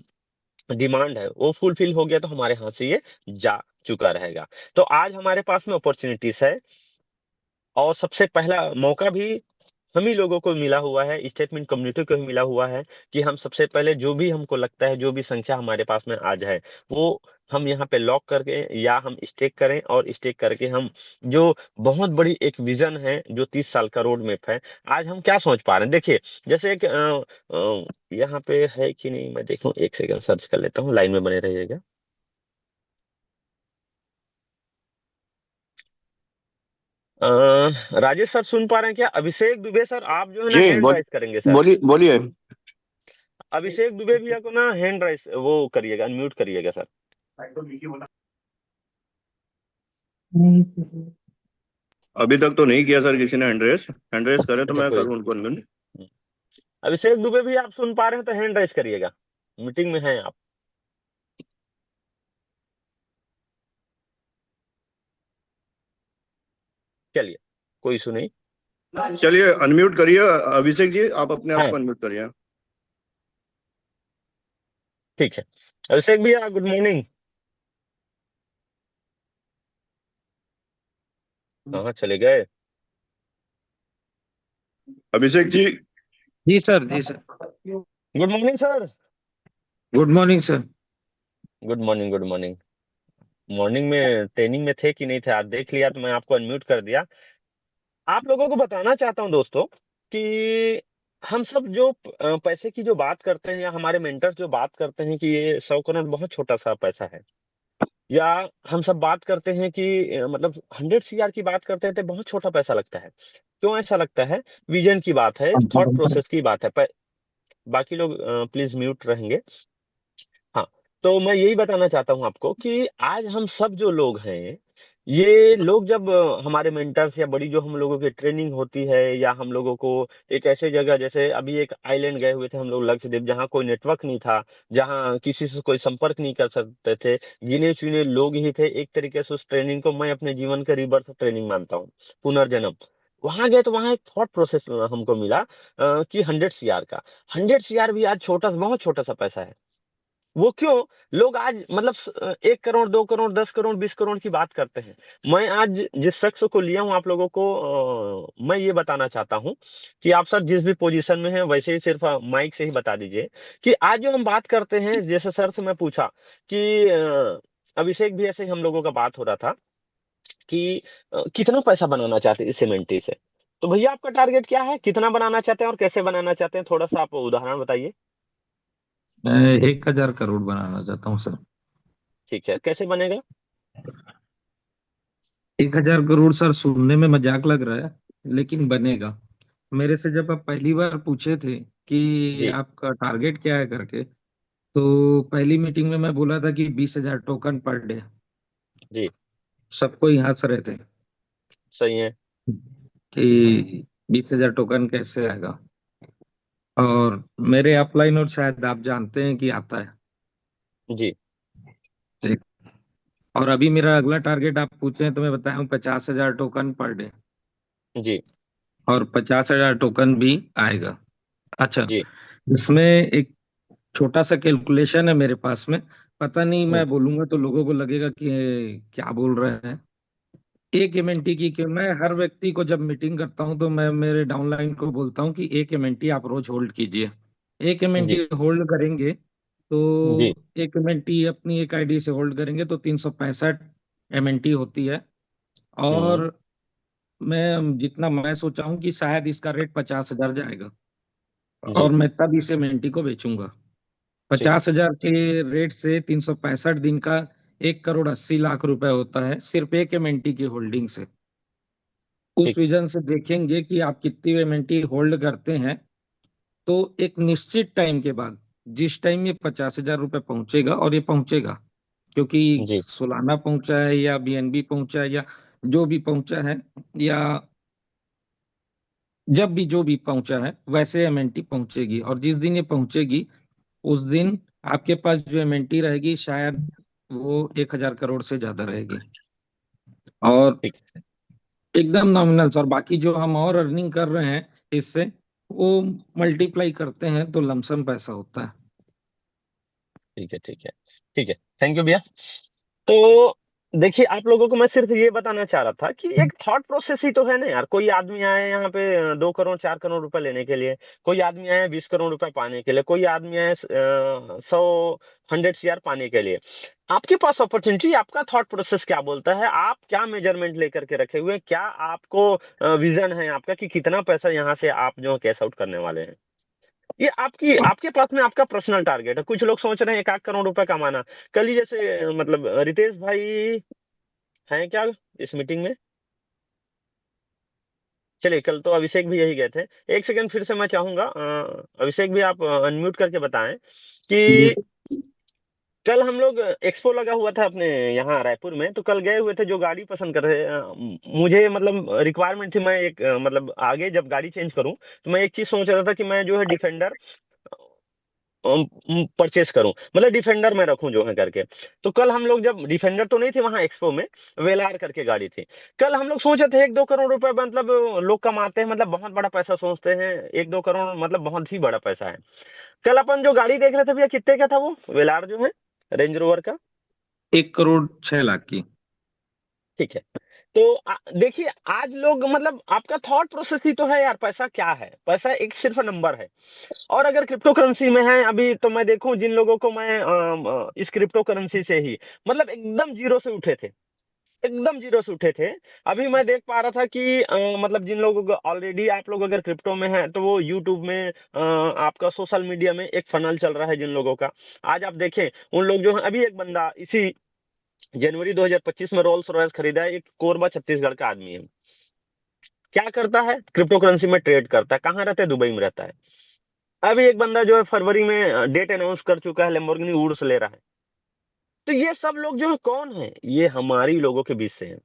डिमांड है वो फुलफिल हो गया तो हमारे हाथ से ये जा चुका रहेगा। तो आज हमारे पास में अपॉर्चुनिटीज है, और सबसे पहला मौका भी हम ही लोगों को मिला हुआ है, स्टेटमेंट कम्युनिटी को ही मिला हुआ है, कि हम सबसे पहले जो भी हमको लगता है, जो भी संख्या हमारे पास में आज है, वो हम यहाँ पे लॉक करके या हम स्टेक करें, और स्टेक करके हम जो बहुत बड़ी एक विजन है, जो 30 साल का रोड मैप है, आज हम क्या सोच पा रहे हैं। देखिए, जैसे एक यहाँ पे है कि नहीं, मैं देखूं, एक सेकंड सर्च कर लेता हूँ, लाइन में बने रहिएगा। राजेश सर सुन पा रहे हैं क्या? अभिषेक दुबे सर, आप जो है ना जी हैंड राइज करेंगे सर। बोलिए बोलिए। अभिषेक दुबे भैया को ना हैंड राइज वो करिएगा, अनम्यूट करिएगा सर। अभी तक तो नहीं किया सर किसी ने हैंड रेस करे तो अच्छा मैं कोई करूँ उनको अनम्यूट। अभिषेक दुबे भी आप सुन पा रहे हैं तो हैंड राइज करिएगा, मीटिंग में हैं आप। चलिए कोई इशू नहीं। चलिए अनम्यूट करिए अभिषेक जी, आप अपने आप हाँ को अनम्यूट करिए। ठीक है, अभिषेक भैया गुड मॉर्निंग। कहाँ चले गए? अभिषेक जी। जी सर, जी sir. Good morning sir. Good morning sir. Good morning good morning. Morning में ट्रेनिंग में थे कि नहीं थे, आज देख लिया तो मैं आपको अनम्यूट कर दिया। आप लोगों को बताना चाहता हूं दोस्तों कि हम सब जो पैसे की जो बात करते हैं या हमारे मेंटर्स जो बात करते हैं कि ये 100 करोड़ बहुत छोटा सा पैसा है, या हम सब बात करते हैं कि मतलब 100 CR की बात करते हैं तो बहुत छोटा पैसा लगता है। क्यों ऐसा लगता है? विजन की बात है, थॉट प्रोसेस की बात है। बाकी लोग प्लीज म्यूट रहेंगे। हाँ, तो मैं यही बताना चाहता हूं आपको कि आज हम सब जो लोग हैं, ये लोग जब हमारे मेंटर्स या बड़ी जो हम लोगों की ट्रेनिंग होती है, या हम लोगों को एक ऐसे जगह, जैसे अभी एक आइलैंड गए हुए थे हम लोग लक्षद्वीप, जहाँ कोई नेटवर्क नहीं था, जहाँ किसी से कोई संपर्क नहीं कर सकते थे, गिने चुने लोग ही थे। एक तरीके से उस ट्रेनिंग को मैं अपने जीवन का रिबर्थ ट्रेनिंग मानता हूँ, पुनर्जन्म। वहां गए तो वहां एक थॉट प्रोसेस हमको मिला कि 100 CR का, 100 CR भी आज छोटा, बहुत छोटा सा पैसा है। वो क्यों? लोग आज मतलब 1 करोड़, 2 करोड़, 10 करोड़, 20 करोड़ की बात करते हैं। मैं आज जिस शख्स को लिया हूं आप लोगों को, मैं ये बताना चाहता हूं कि आप सर जिस भी पोजीशन में हैं वैसे ही सिर्फ माइक से ही बता दीजिए कि आज जो हम बात करते हैं, जैसे सर से मैं पूछा कि अभिषेक भी ऐसे ही हम लोगों का बात हो रहा था कि कितना पैसा बनाना चाहते हैं इस सीमेंटी से। तो भैया आपका टारगेट क्या है, कितना बनाना चाहते हैं और कैसे बनाना चाहते हैं, थोड़ा सा आप उदाहरण बताइए। मैं 1,000 करोड़ बनाना चाहता हूँ सर। ठीक है, कैसे बनेगा? 1,000 करोड़ सर सुनने में मजाक लग रहा है, लेकिन बनेगा। मेरे से जब आप पहली बार पूछे थे कि जी आपका टारगेट क्या है करके, तो पहली मीटिंग में मैं बोला था कि 20,000 टोकन पर डे। जी सब कोई हंस रहे थे सही है। कि 20,000 टोकन कैसे आएगा। और मेरे अपलाइन और शायद आप जानते हैं कि आता है। जी ठीक। और अभी मेरा अगला टारगेट आप पूछे तो मैं बताया हूँ 50,000 टोकन पर डे। जी और 50,000 टोकन भी आएगा। अच्छा, जी। इसमें एक छोटा सा कैलकुलेशन है मेरे पास में। पता नहीं, हम्म मैं बोलूंगा तो लोगों को लगेगा कि ये क्या बोल रहे हैं। एक एमएनटी की, कि मैं हर व्यक्ति को जब मीटिंग करता हूं तो मैं मेरे डाउनलाइन को बोलता हूं कि एक एमएनटी आप रोज होल्ड कीजिए। एक एमएनटी जी होल्ड करेंगे तो जी। एक एमएनटी अपनी एक आईडी से होल्ड करेंगे तो 365 एमएनटी होती है। हम्म और मैं जितना मैं सोचा हूँ कि शायद इसका रेट 50,000 जाएगा। जी। और मैं तब इस एमएनटी को बेचूंगा। ठीक। 50,000 के रेट से 365 दिन का 1,80,00,000 रुपए होता है, सिर्फ एक एमएनटी की होल्डिंग से। उस ठीक। विजन से देखेंगे कि आप कितनी एमएनटी होल्ड करते हैं, तो एक निश्चित टाइम के बाद, जिस टाइम ये 50,000 रुपये पहुंचेगा, और ये पहुंचेगा क्योंकि जी सोलाना पहुंचा है या बीएनबी पहुंचा है या जो भी पहुंचा है, या जब भी जो भी पहुंचा है वैसे एमएनटी पहुंचेगी। और जिस दिन ये पहुंचेगी उस दिन आपके पास जो एमएनटी रहेगी शायद वो 1,000 करोड़ से ज्यादा रहेगी। और ठीक। एकदम नॉमिनल। और बाकी जो हम और अर्निंग कर रहे हैं इससे, वो मल्टीप्लाई करते हैं तो लमसम पैसा होता है। ठीक है। ठीक है। ठीक है, थैंक यू भैया। तो देखिए, आप लोगों को मैं सिर्फ ये बताना चाह रहा था कि एक थॉट प्रोसेस ही तो है ना यार। कोई आदमी आया यहाँ पे 2 करोड़ 4 करोड़ रुपए लेने के लिए, कोई आदमी आया 20 करोड़ रुपए पाने के लिए, कोई आदमी आया 100 पाने के लिए। आपके पास अपॉर्चुनिटी, आपका थॉट प्रोसेस क्या बोलता है, आप क्या मेजरमेंट लेकर के रखे हुए हैं, क्या आपको विजन है आपका कि कितना पैसा यहाँ से आप जो कैश आउट करने वाले हैं। ये आपकी, आपके पास में आपका पर्सनल टारगेट है। कुछ लोग सोच रहे हैं 1 लाख करोड़ रुपए कमाना। कल ही जैसे मतलब रितेश भाई हैं क्या इस मीटिंग में? चलिए, कल तो अभिषेक भी यही गए थे। एक सेकंड फिर से मैं चाहूंगा, अभिषेक भी आप अनम्यूट करके बताएं जी कि कल हम लोग एक्सपो लगा हुआ था अपने यहाँ रायपुर में, तो कल गए हुए थे, जो गाड़ी पसंद कर रहे मुझे मतलब रिक्वायरमेंट थी, मैं एक मतलब आगे जब गाड़ी चेंज करूं तो मैं एक चीज सोच रहा था कि मैं जो है डिफेंडर परचेस करूं, मतलब डिफेंडर में रखूं जो है करके। तो कल हम लोग जब डिफेंडर तो नहीं थे वहां एक्सपो में, वेलार करके गाड़ी थी। कल हम लोग सोचे थे 1-2 करोड़ रुपए मतलब लोग कमाते हैं, मतलब बहुत बड़ा पैसा सोचते हैं, 1-2 करोड़ मतलब बहुत ही बड़ा पैसा है। कल अपन जो गाड़ी देख रहे थे भैया, कितने का था वो वेलार जो है, रेंज रोवर का? 1,06,00,000 की। ठीक है। तो देखिए आज लोग मतलब आपका थॉट प्रोसेस ही तो है यार, पैसा क्या है? पैसा एक सिर्फ नंबर है। और अगर क्रिप्टो करेंसी में है अभी, तो मैं देखूं जिन लोगों को मैं इस क्रिप्टो करेंसी से ही मतलब एकदम जीरो से उठे थे, एकदम जीरो से उठे थे। अभी मैं देख पा रहा था कि मतलब जिन लोगों को ऑलरेडी, आप लोग अगर क्रिप्टो में हैं तो वो यूट्यूब में आपका सोशल मीडिया में एक फनल चल रहा है जिन लोगों का। आज आप देखें उन लोग जो है, अभी एक बंदा इसी जनवरी 2025 में रोल्स रॉयस खरीदा है, एक कोरबा छत्तीसगढ़ का आदमी है। क्या करता है? क्रिप्टो करेंसी में ट्रेड करता है। कहाँ रहता है? दुबई में रहता है। अभी एक बंदा जो है फरवरी में डेट अनाउंस कर चुका है, लैम्बोर्गिनी उर्स ले रहा है। तो ये सब लोग जो है कौन है? ये हमारी लोगों के बीच से हैं।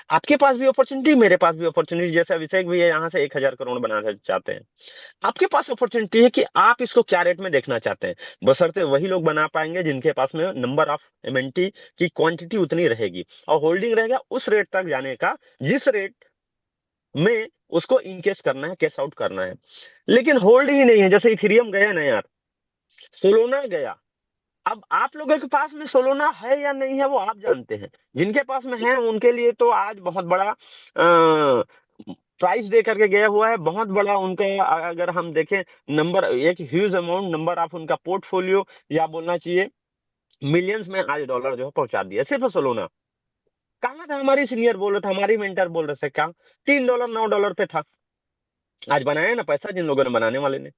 आपके पास भी अपॉर्चुनिटी, मेरे पास भी अपॉर्चुनिटी, जैसे अभिषेक भैया यहाँ से 1,000 करोड़ बनाना चाहते हैं। आपके पास अपॉर्चुनिटी है कि आप इसको क्या रेट में देखना चाहते हैं। बशर्ते वही लोग बना पाएंगे जिनके पास में नंबर ऑफ एमएनटी की क्वांटिटी उतनी रहेगी और होल्डिंग रहेगा उस रेट तक जाने का जिस रेट में उसको इनकेस करना है, कैश आउट करना है। लेकिन होल्ड ही नहीं है। जैसे इथेरियम गया ना यार, सोलोना गया। अब आप लोगों के पास में सोलोना है या नहीं है वो आप जानते हैं। जिनके पास में है उनके लिए तो आज बहुत बड़ा प्राइस दे करके गया हुआ है, बहुत बड़ा उनका। अगर हम देखें नंबर, एक ह्यूज अमाउंट नंबर ऑफ उनका पोर्टफोलियो, या बोलना चाहिए मिलियंस में आज डॉलर जो है पहुंचा दिया सिर्फ सोलोना। कहाँ था हमारी सीनियर बोल रहे थे, हमारी मेंटर बोल रहे थे, क्या $3 $9 पे था? आज बनाया ना पैसा जिन लोगों ने, बनाने वाले ने।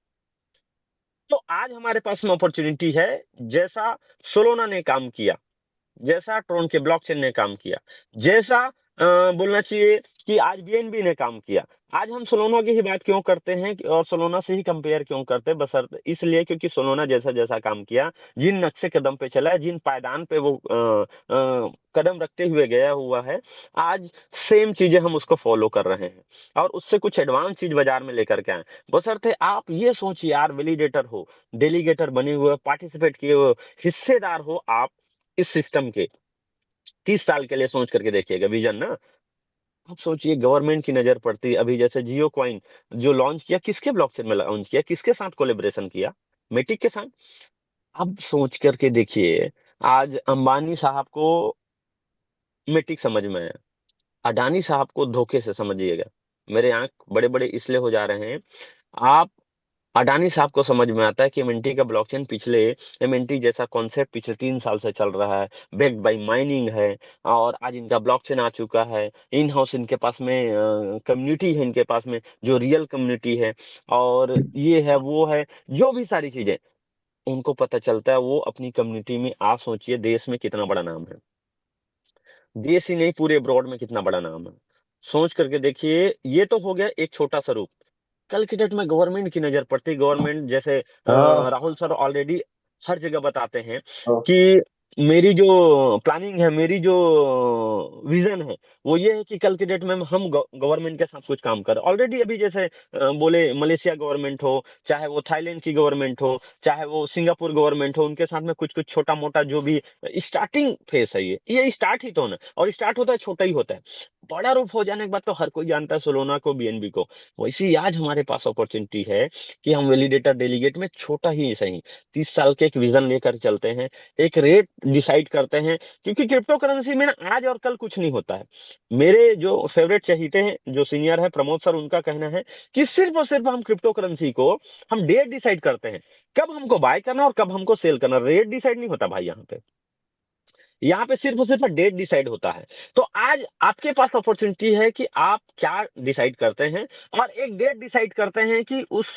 तो आज हमारे पास में अपॉर्चुनिटी है, जैसा सोलोना ने काम किया, जैसा ट्रोन के ब्लॉकचेन ने काम किया, जैसा बोलना चाहिए कि आज बीएनबी ने काम किया। आज हम सोलोना की ही बात क्यों करते हैं और सोलोना से ही कंपेयर क्यों करते हैं? बस इसलिए क्योंकि सोलोना जैसा जैसा काम किया, जिन नक्शे कदम पे चला है, जिन पायदान पे वो कदम रखते हुए गया हुआ है, आज सेम चीजें हम उसको फॉलो कर रहे हैं और उससे कुछ एडवांस चीज बाजार में लेकर के आए। बशर्ते आप ये सोचिए यार, वैलिडेटर हो, डेलीगेटर बने हुए, पार्टिसिपेट किए हुए, हिस्सेदार हो आप इस सिस्टम के। 30 साल के लिए सोच करके देखिएगा विजन ना। आप सोचिए गवर्नमेंट की नजर पड़ती, अभी जैसे जियो कॉइन जो लॉन्च किया, किसके ब्लॉकचेन में लॉन्च किया, किसके साथ कोलेबरेशन किया? मेटिक के साथ। अब सोच करके देखिए, आज अंबानी साहब को मेटिक समझ में आया, अडानी साहब को धोखे से समझिएगा। मेरे आंख बड़े बड़े इसलिए हो जा रहे हैं। आप अडानी साहब को समझ में आता है कि एमएनटी का ब्लॉकचेन, पिछले एमएनटी जैसा कॉन्सेप्ट पिछले 3 साल से चल रहा है, बैक्ड बाय माइनिंग है, और आज इनका ब्लॉकचेन आ चुका है। इन हाउस इनके पास में कम्युनिटी है, इनके पास में जो रियल कम्युनिटी है, और ये है वो है, जो भी सारी चीजें उनको पता चलता है। वो अपनी कम्युनिटी में, आप सोचिए देश में कितना बड़ा नाम है, देश ही नहीं पूरे अब्रॉड में कितना बड़ा नाम है। सोच करके देखिए, ये तो हो गया एक छोटा सा रूप। कल की डेट में गवर्नमेंट की नजर पड़ती, गवर्नमेंट जैसे हाँ राहुल सर ऑलरेडी हर जगह बताते हैं हाँ कि मेरी जो प्लानिंग है, मेरी जो विजन है, वो ये है कि कल की डेट में हम गवर्नमेंट के साथ कुछ काम करें। ऑलरेडी अभी जैसे बोले मलेशिया गवर्नमेंट हो, चाहे वो थाईलैंड की गवर्नमेंट हो, चाहे वो सिंगापुर गवर्नमेंट हो, उनके साथ में कुछ कुछ छोटा मोटा जो भी स्टार्टिंग फेस है, ये स्टार्ट ही तो ना, और स्टार्ट होता है छोटा ही होता है। बड़ा रूप हो जाने के बाद तो हर कोई जानता है सोलोना को, बीएनबी को। वैसे ही आज हमारे पास अपॉर्चुनिटी है कि हम वैलिडेटर डेलीगेट में छोटा ही सही 30 साल के एक विजन लेकर चलते हैं, एक रेट डिसाइड करते हैं। क्योंकि क्रिप्टो करेंसी में ना आज और कल कुछ नहीं होता है। मेरे जो फेवरेट चहीते हैं, जो सीनियर है प्रमोद सर, उनका कहना है कि सिर्फ और सिर्फ हम क्रिप्टो करेंसी को हम डेट डिसाइड करते हैं, कब हमको बाय करना और कब हमको सेल करना। रेट डिसाइड नहीं होता भाई यहाँ पे, यहाँ पे सिर्फ और सिर्फ डेट डिसाइड होता है। तो आज आपके पास अपॉर्चुनिटी है कि आप क्या डिसाइड करते हैं, और एक डेट डिसाइड करते हैं कि उस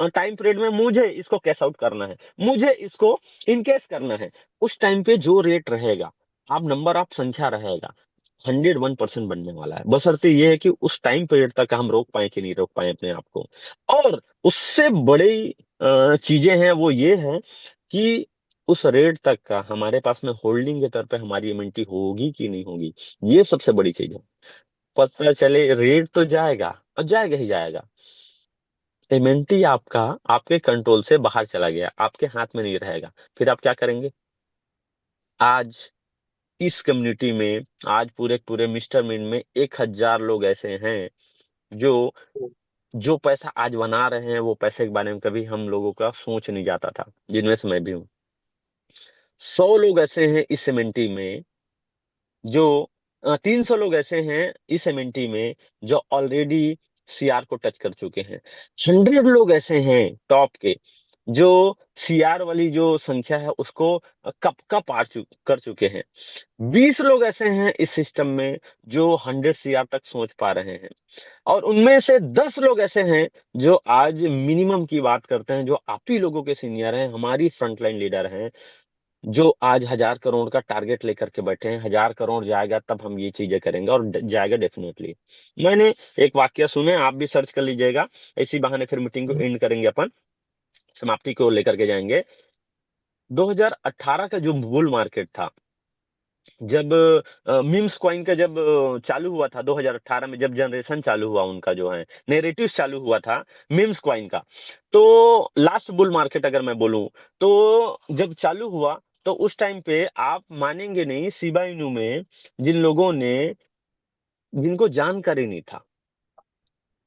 टाइम पीरियड में मुझे इसको कैश आउट करना है, मुझे इसको इनकेस करना है। उस टाइम पे जो रेट रहेगा, आप नंबर ऑफ संख्या रहेगा, 101% बनने वाला है। बशर्ते ये है कि उस टाइम पीरियड तक हम रोक पाए कि नहीं रोक पाए अपने आप को। और उससे बड़ी चीजें हैं, वो ये है कि उस रेट तक का हमारे पास में होल्डिंग के तौर पे हमारी एमएनटी होगी कि नहीं होगी, ये सबसे बड़ी चीज है। पता चले रेट तो जाएगा और जाएगा ही जाएगा, एमएनटी आपका आपके कंट्रोल से बाहर चला गया, आपके हाथ में नहीं रहेगा, फिर आप क्या करेंगे? आज इस कम्युनिटी में, आज पूरे पूरे मिस्टर मिन में 1000 लोग ऐसे हैं जो जो पैसा आज बना रहे हैं, वो पैसे के बारे में कभी हम लोगों का सोच नहीं जाता था, जिनमें से मैं भी हूँ। 100 लोग ऐसे हैं इस एमएनटी में जो 300 लोग ऐसे हैं इस एमएनटी में जो ऑलरेडी सीआर को टच कर चुके हैं। 100 लोग ऐसे हैं टॉप के जो सीआर वाली जो संख्या है उसको कब का कर चुके हैं। 20 लोग ऐसे हैं इस सिस्टम में जो 100 सीआर तक सोच पा रहे हैं, और उनमें से 10 लोग ऐसे हैं जो आज मिनिमम की बात करते हैं, जो आप ही लोगों के सीनियर हैं, हमारी फ्रंटलाइन लीडर हैं, जो आज 1000 करोड़ का टारगेट लेकर के बैठे हैं। 1000 करोड़ जाएगा तब हम ये चीजें करेंगे, और जाएगा डेफिनेटली। मैंने एक वाक्य सुने, आप भी सर्च कर लीजिएगा, इसी बहाने फिर मीटिंग को एंड करेंगे, अपन समाप्ति को लेकर के जाएंगे। 2018 का जो बुल मार्केट था, जब मीम्स कॉइन का जब चालू हुआ था 2018 में, जब जनरेशन चालू हुआ उनका, जो है नैरेटिव चालू हुआ था मीम्स कॉइन का, तो लास्ट बुल मार्केट अगर मैं बोलूं तो जब चालू हुआ तो उस टाइम पे आप मानेंगे नहीं, शिबा इनू में जिन लोगों ने, जिनको जानकारी नहीं था,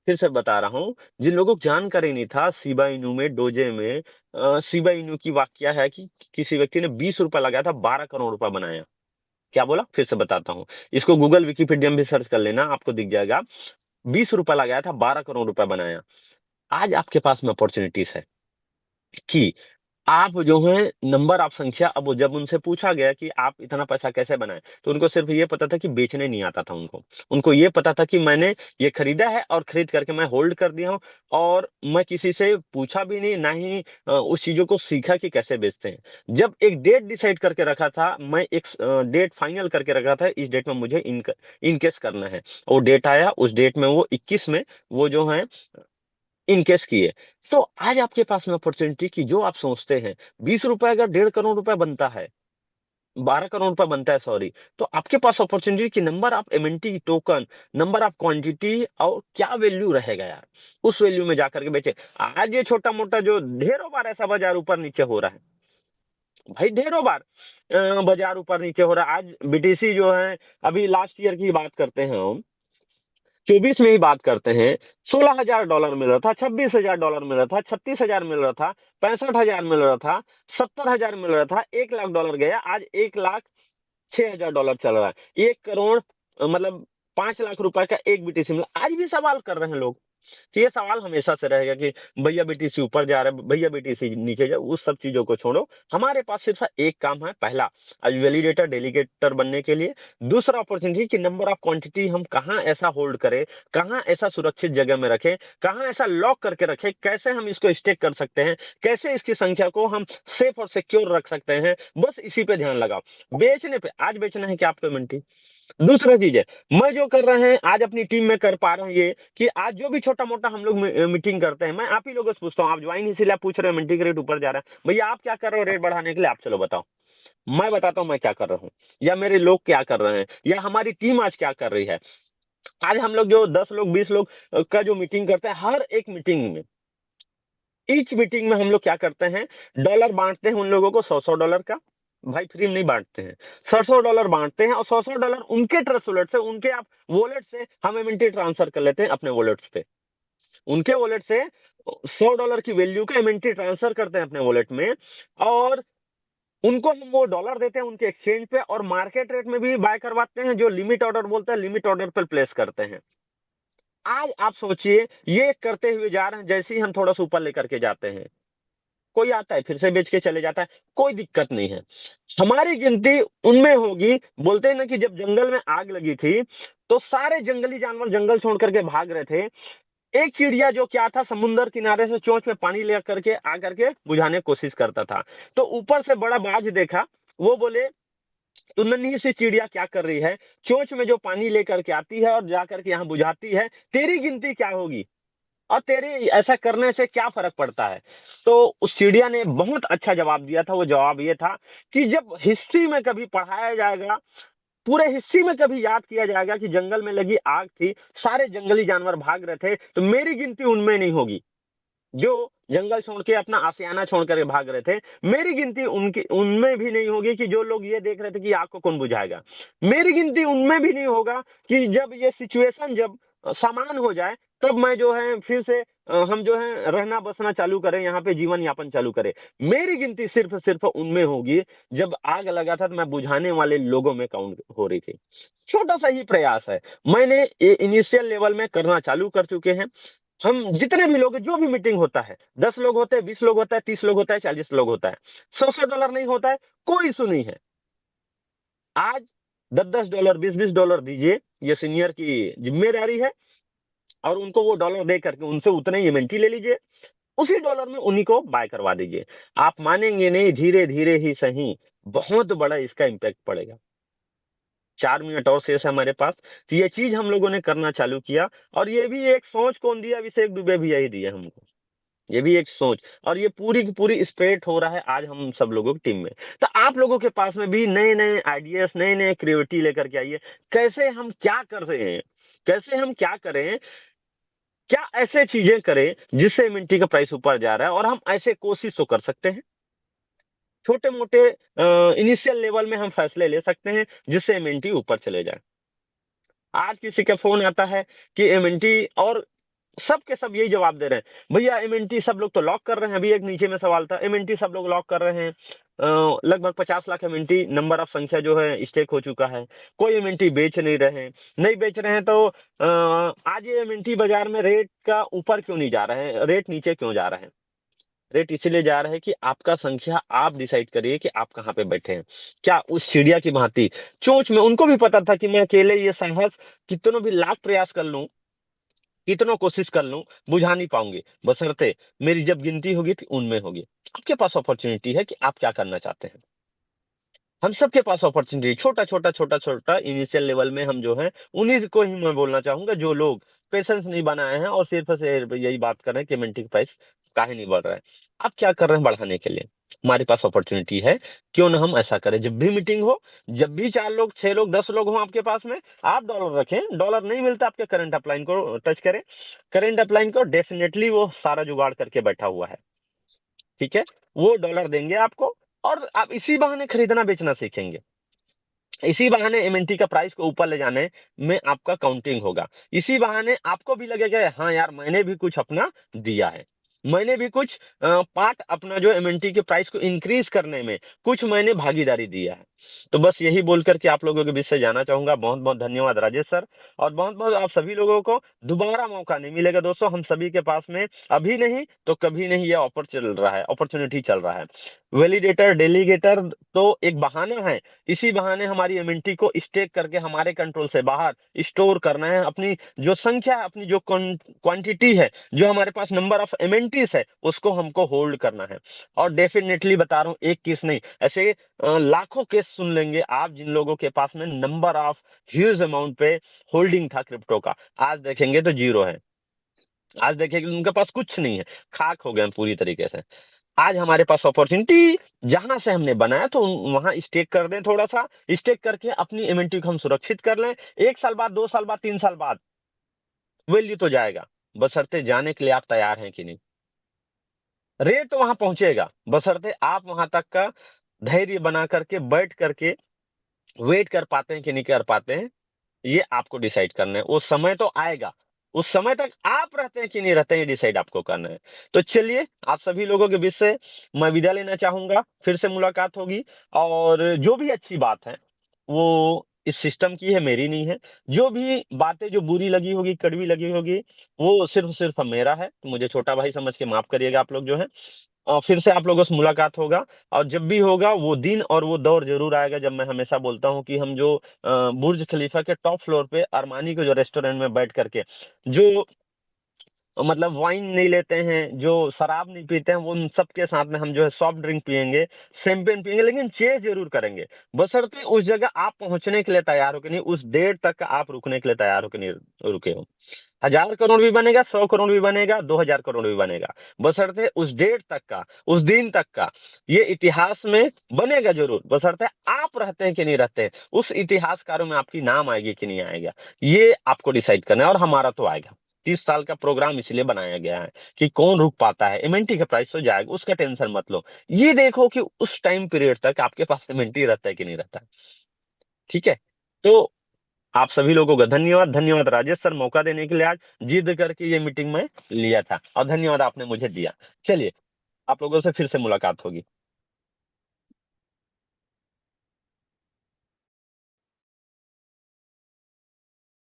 फिर से बता रहा हूं, जिन लोगों को जानकारी नहीं था शिबा इनू में, डोजे में, शिबा इनू की वाकया है कि किसी व्यक्ति ने 20 रुपए लगाया था, 12 करोड़ रुपए बनाया। क्या बोला, फिर से बताता हूं, इसको गूगल विकिपीडिया में भी सर्च कर लेना, आपको दिख जाएगा। 20 रुपए लगाया था, 12 करोड़ रुपए बनाया। आज आपके पास में अपॉर्चुनिटीज है कि आप जो है नंबर ऑफ संख्या, अब वो जब उनसे पूछा गया कि आप इतना पैसा कैसे बनाए, तो उनको सिर्फ ये पता था कि बेचने नहीं आता था उनको, उनको ये पता था कि मैंने ये खरीदा है और खरीद करके मैं होल्ड कर दिया हूं, और मैं किसी से पूछा भी नहीं, ना ही उस चीजों को सीखा कि कैसे बेचते हैं। जब एक डेट डिसाइड करके रखा था, मैं एक डेट फाइनल करके रखा था, इस डेट में मुझे इनकेस करना है, वो डेट आया, उस डेट में वो 21 में वो जो है इनकेस किए। तो आज आपके पास में अपॉर्चुनिटी की, जो आप सोचते हैं 20 रुपए अगर 1.5 करोड़ रुपए बनता है, 12 करोड़ रुपए बनता है, सॉरी, तो आपके पास अपॉर्चुनिटी की number of MNT token, number of quantity, और क्या वैल्यू रहेगा यार, उस वैल्यू में जाकर के बेचे। आज ये छोटा मोटा जो ढेरों बार ऐसा बाजार ऊपर नीचे हो रहा है भाई, ढेरों बार बाजार ऊपर नीचे हो रहा है। आज बीटीसी जो है, अभी लास्ट ईयर की बात करते हैं हम, 24 में ही बात करते हैं, $16,000 मिल रहा था, $26,000 मिल रहा था, 36,000 मिल रहा था, 65,000 मिल रहा था, 70,000 मिल रहा था, $1,00,000 गया, आज $1,06,000 चल रहा है। 1 करोड़ मतलब 5 लाख रुपए का एक बीटीसी मिला। आज भी सवाल कर रहे हैं लोग, तो ये सवाल हमेशा से रहेगा कि भैया बीटीसी ऊपर जा रहा है, भैया बीटीसी नीचे जा, उस सब चीजों को छोड़ो। हमारे पास सिर्फ एक काम है, पहला आज वैलिडेटर डेलीगेटर बनने के लिए, दूसरा अपॉर्चुनिटी की नंबर ऑफ क्वांटिटी हम कहाँ ऐसा होल्ड करें, कहाँ ऐसा सुरक्षित जगह में रखें, कहाँ ऐसा लॉक करके रखें, कैसे हम इसको स्टेक कर सकते हैं, कैसे इसकी संख्या को हम सेफ और सिक्योर रख सकते हैं, बस इसी पे ध्यान लगाओ। बेचने पे, आज बेचना है क्या आपको एमएनटी? दूसरा चीज है, मैं जो कर रहे हैं आज अपनी टीम में कर पा रहे हैं, ये कि आज जो भी छोटा मोटा हम लोग मीटिंग करते हैं, मैं आप ही लोगों से पूछता हूँ, आप ज्वाइन इसीलिए आप पूछ रहे हैं मिनटी का रेट ऊपर जा रहा है, भैया आप क्या कर रहे हो रेट बढ़ाने के लिए, आप चलो बताओ, मैं बताता हूँ मैं क्या कर रहा हूँ, या मेरे लोग क्या कर रहे हैं, या हमारी टीम आज क्या कर रही है। आज हम लोग जो 10 लोग 20 लोग का जो मीटिंग करते हैं, हर एक मीटिंग में, ईच मीटिंग में हम लोग क्या करते हैं, डॉलर बांटते हैं उन लोगों को, $100 का, भाई फ्री में नहीं बांटते हैं, $100 बांटते हैं, और $100 उनके ट्रस्ट वॉलेट से, उनके आप वॉलेट से हम एमएनटी ट्रांसफर कर लेते हैं अपने वॉलेट्स पे, उनके वॉलेट से $100 की वैल्यू का एमएनटी ट्रांसफर करते हैं अपने वॉलेट में, और उनको हम वो डॉलर देते हैं उनके एक्सचेंज पे, और मार्केट रेट में भी बाय करवाते हैं, जो लिमिट ऑर्डर बोलते हैं, लिमिट ऑर्डर पर प्लेस करते हैं। आज आप सोचिए, ये करते हुए जा रहे हैं, जैसे ही हम थोड़ा सा ऊपर लेकर के जाते हैं, कोई आता है फिर से बेच के चले जाता है, कोई दिक्कत नहीं है, हमारी गिनती उनमें होगी। बोलते हैं ना कि जब जंगल में आग लगी थी तो सारे जंगली जानवर जंगल छोड़ करके भाग रहे थे, एक चिड़िया जो क्या था, समुद्र किनारे से चोंच में पानी ले करके आकर के बुझाने की कोशिश करता था, तो ऊपर से बड़ा बाज देखा, वो बोले तू नन्ही सी चिड़िया क्या कर रही है, चोंच में जो पानी लेकर के आती है और जाकर के यहाँ बुझाती है, तेरी गिनती क्या होगी। और तेरे ऐसा करने से क्या फर्क पड़ता है? तो उस चिड़िया ने बहुत अच्छा जवाब दिया था। वो जवाब ये था कि जब हिस्ट्री में कभी पढ़ाया जाएगा, पूरे हिस्ट्री में कभी याद किया जाएगा कि जंगल में लगी आग थी, सारे जंगली जानवर भाग रहे थे, तो मेरी गिनती उनमें नहीं होगी जो जंगल छोड़ के अपना आशियाना छोड़ करके भाग रहे थे। मेरी गिनती उनकी उनमें भी नहीं होगी कि जो लोग ये देख रहे थे कि आग को कौन बुझाएगा। मेरी गिनती उनमें भी नहीं होगा कि जब ये सिचुएशन जब सामान हो जाए, तब मैं जो है फिर से हम जो है रहना बसना चालू करें, यहाँ पे जीवन यापन चालू करें। मेरी गिनती सिर्फ सिर्फ उनमें होगी जब आग लगा था तो मैं बुझाने वाले लोगों में काउंट हो रही थी। छोटा सा ही प्रयास है, मैंने इनिशियल लेवल में करना चालू कर चुके हैं। हम जितने भी लोग, जो भी मीटिंग होता है, 10 लोग होते हैं, 20 लोग होता है, 30 लोग होता है, 40 लोग होता है, $100 नहीं होता है, कोई इशू नहीं है। आज $10 $20 दीजिए, ये सीनियर की जिम्मेदारी है, और उनको वो डॉलर दे करके उनसे उतने ही इन्वेंट्री ले लीजिए, उसी डॉलर में उन्हीं को बाय करवा दीजिए। आप मानेंगे नहीं, धीरे धीरे ही सही बहुत बड़ा इसका इम्पैक्ट पड़ेगा। 4 मिनट और शेष है हमारे पास, तो ये चीज हम लोगों ने करना चालू किया। और ये भी एक सोच कौन दिया? अभिषेक दुबे भैया ही दिए हमको, ये भी एक सोच। और ये पूरी की पूरी स्प्रेड हो रहा है आज हम सब लोगों की टीम में। तो आप लोगों के पास में भी नए नए आइडियाज, नए नए क्रिएटिविटी लेकर के आइए। कैसे हम क्या कर रहे हैं, कैसे हम क्या करें, क्या ऐसे चीजें करें जिससे मिंटी का प्राइस ऊपर जा रहा है, और हम ऐसे कोशिश तो कर सकते हैं। छोटे मोटे इनिशियल लेवल में हम फैसले ले सकते हैं जिससे मिंटी ऊपर चले जाए। आज किसी का फोन आता है कि एमएनटी, और सब के सब यही जवाब दे रहे हैं, भैया एमएनटी सब लोग तो लॉक कर रहे हैं। अभी एक नीचे में सवाल था, एमएनटी सब लोग लॉक कर रहे हैं, लगभग 50 लाख एमएनटी नंबर ऑफ संख्या जो है स्टेक हो चुका है, कोई एमएनटी बेच नहीं रहे हैं। नहीं बेच रहे हैं तो आज ये एमएनटी बाजार में रेट का ऊपर क्यों नहीं जा रहे हैं, रेट नीचे क्यों जा रहे हैं? रेट इसीलिए जा रहा है कि आपका संख्या आप डिसाइड करिए कि आप कहाँ पे बैठे हैं। क्या उस चिड़िया की भांति चोंच में, उनको भी पता था कि मैं अकेले ये साहस कितनों भी लाख प्रयास कर लूं, कितनों कोशिश कर लूं, बुझा नहीं पाऊंगे, बशर्ते मेरी जब गिनती होगी तो उनमें होगी। आपके पास अपॉर्चुनिटी है कि आप क्या करना चाहते हैं। हम सबके पास अपॉर्चुनिटी, छोटा छोटा छोटा छोटा इनिशियल लेवल में हम जो है, उन्हीं को ही मैं बोलना चाहूंगा जो लोग पेशेंस नहीं बनाए हैं और सिर्फ से यही बात कर रहे हैं कि मिनटी प्राइस काहे नहीं बढ़ रहा है। आप क्या कर रहे हैं बढ़ाने के लिए? हमारे पास अपॉर्चुनिटी है, क्यों ना हम ऐसा करें। जब भी मीटिंग हो, जब भी 4 लोग 6 लोग 10 लोग हो आपके पास में, आप डॉलर रखें। डॉलर नहीं मिलता, आपके करंट अपलाइन को टच करें। करंट अपलाइन को डेफिनेटली वो सारा जुगाड़ करके बैठा हुआ है, ठीक है, वो डॉलर देंगे आपको, और आप इसी बहाने खरीदना बेचना सीखेंगे। इसी बहाने एमएनटी का प्राइस को ऊपर ले जाने में आपका काउंटिंग होगा। इसी बहाने आपको भी लगेगा हाँ यार, मैंने भी कुछ अपना दिया है, मैंने भी कुछ पार्ट अपना जो एमएनटी के प्राइस को इंक्रीज करने में कुछ मैंने भागीदारी दिया है। तो बस यही बोल करके आप लोगों के बीच से जाना चाहूंगा। बहुत बहुत धन्यवाद राजेश सर, और बहुत बहुत आप सभी लोगों को। दोबारा मौका नहीं मिलेगा दोस्तों, हम सभी के पास में अभी नहीं तो कभी नहीं ये ऑफर चल रहा है, अपॉर्चुनिटी चल रहा है। वैलिडेटर डेलीगेटर तो एक बहाना है, इसी बहाने हमारी एमएनटी को स्टेक करके हमारे कंट्रोल से बाहर स्टोर करना है। अपनी जो संख्या है, अपनी जो क्वांटिटी है, जो हमारे पास नंबर ऑफ एमएनटीज है, उसको हमको होल्ड करना है। और डेफिनेटली बता रहा हूँ, एक केस नहीं, ऐसे लाखों केस सुन लेंगे आप, जिन लोगों के पास में नंबर ऑफ ह्यूज अमाउंट पे होल्डिंग था क्रिप्टो का, आज देखेंगे तो जीरो है। आज देखेंगे उनके पास कुछ नहीं है, खाक हो गए पूरी तरीके से। आज हमारे पास अपॉर्चुनिटी, जहां से हमने बनाया तो वहां स्टेक कर दें, थोड़ा सा स्टेक करके अपनी इन्वेंट्री को हम सुरक्षित कर लें। 1 साल बाद, 2 साल बाद, 3 साल बाद वैल्यू तो जाएगा, बशर्ते जाने के लिए आप तैयार हैं कि नहीं। रेट तो वहां पहुंचेगा, बशर्ते आप वहां तक का धैर्य बना करके बैठ करके वेट कर पाते हैं कि नहीं कर पाते हैं, ये आपको डिसाइड करना है। वो समय तो आएगा, उस समय तक आप रहते हैं कि नहीं रहते हैं, ये डिसाइड आपको करना है। तो चलिए, आप सभी लोगों के बीच से मैं विदा लेना चाहूंगा, फिर से मुलाकात होगी। और जो भी अच्छी बात है वो इस सिस्टम की है, मेरी नहीं है। जो भी बातें जो बुरी लगी होगी, कड़वी लगी होगी, वो सिर्फ सिर्फ मेरा है, तो मुझे छोटा भाई समझ के माफ करिएगा आप लोग जो है। और फिर से आप लोगों से मुलाकात होगा, और जब भी होगा वो दिन और वो दौर जरूर आएगा जब मैं हमेशा बोलता हूं कि हम जो बुर्ज खलीफा के टॉप फ्लोर पे अरमानी के जो रेस्टोरेंट में बैठ करके जो मतलब वाइन नहीं लेते हैं, जो शराब नहीं पीते हैं, वो उन सबके साथ में हम जो है सॉफ्ट ड्रिंक पियेंगे, शैंपेन पियेंगे, लेकिन चेज जरूर करेंगे, बशर्ते उस जगह आप पहुंचने के लिए तैयार हो कि नहीं, उस डेट तक आप रुकने के लिए तैयार हो कि नहीं रुके हो। 1000 करोड़ भी बनेगा, 100 करोड़ भी बनेगा, 2000 करोड़ भी बनेगा, बशर्ते उस डेट तक का, उस दिन तक का, ये इतिहास में बनेगा जरूर, बशर्ते आप रहते हैं कि नहीं रहते हैं, उस इतिहासकारों में आपकी नाम आएगी कि नहीं आएगा, ये आपको डिसाइड करना है। और हमारा तो आएगा। 30 साल का प्रोग्राम इसलिए बनाया गया है कि कौन रुक पाता है, एमएनटी का प्राइस तो जाएगा, उसका टेंशन मत लो। ये देखो कि उस टाइम पीरियड तक आपके पास एमएनटी रहता है कि नहीं रहता है। ठीक है, तो आप सभी लोगों का धन्यवाद। धन्यवाद राजेश सर, मौका देने के लिए, आज जिद करके ये मीटिंग में लिया था, और धन्यवाद आपने मुझे दिया। चलिए, आप लोगों से फिर से मुलाकात होगी।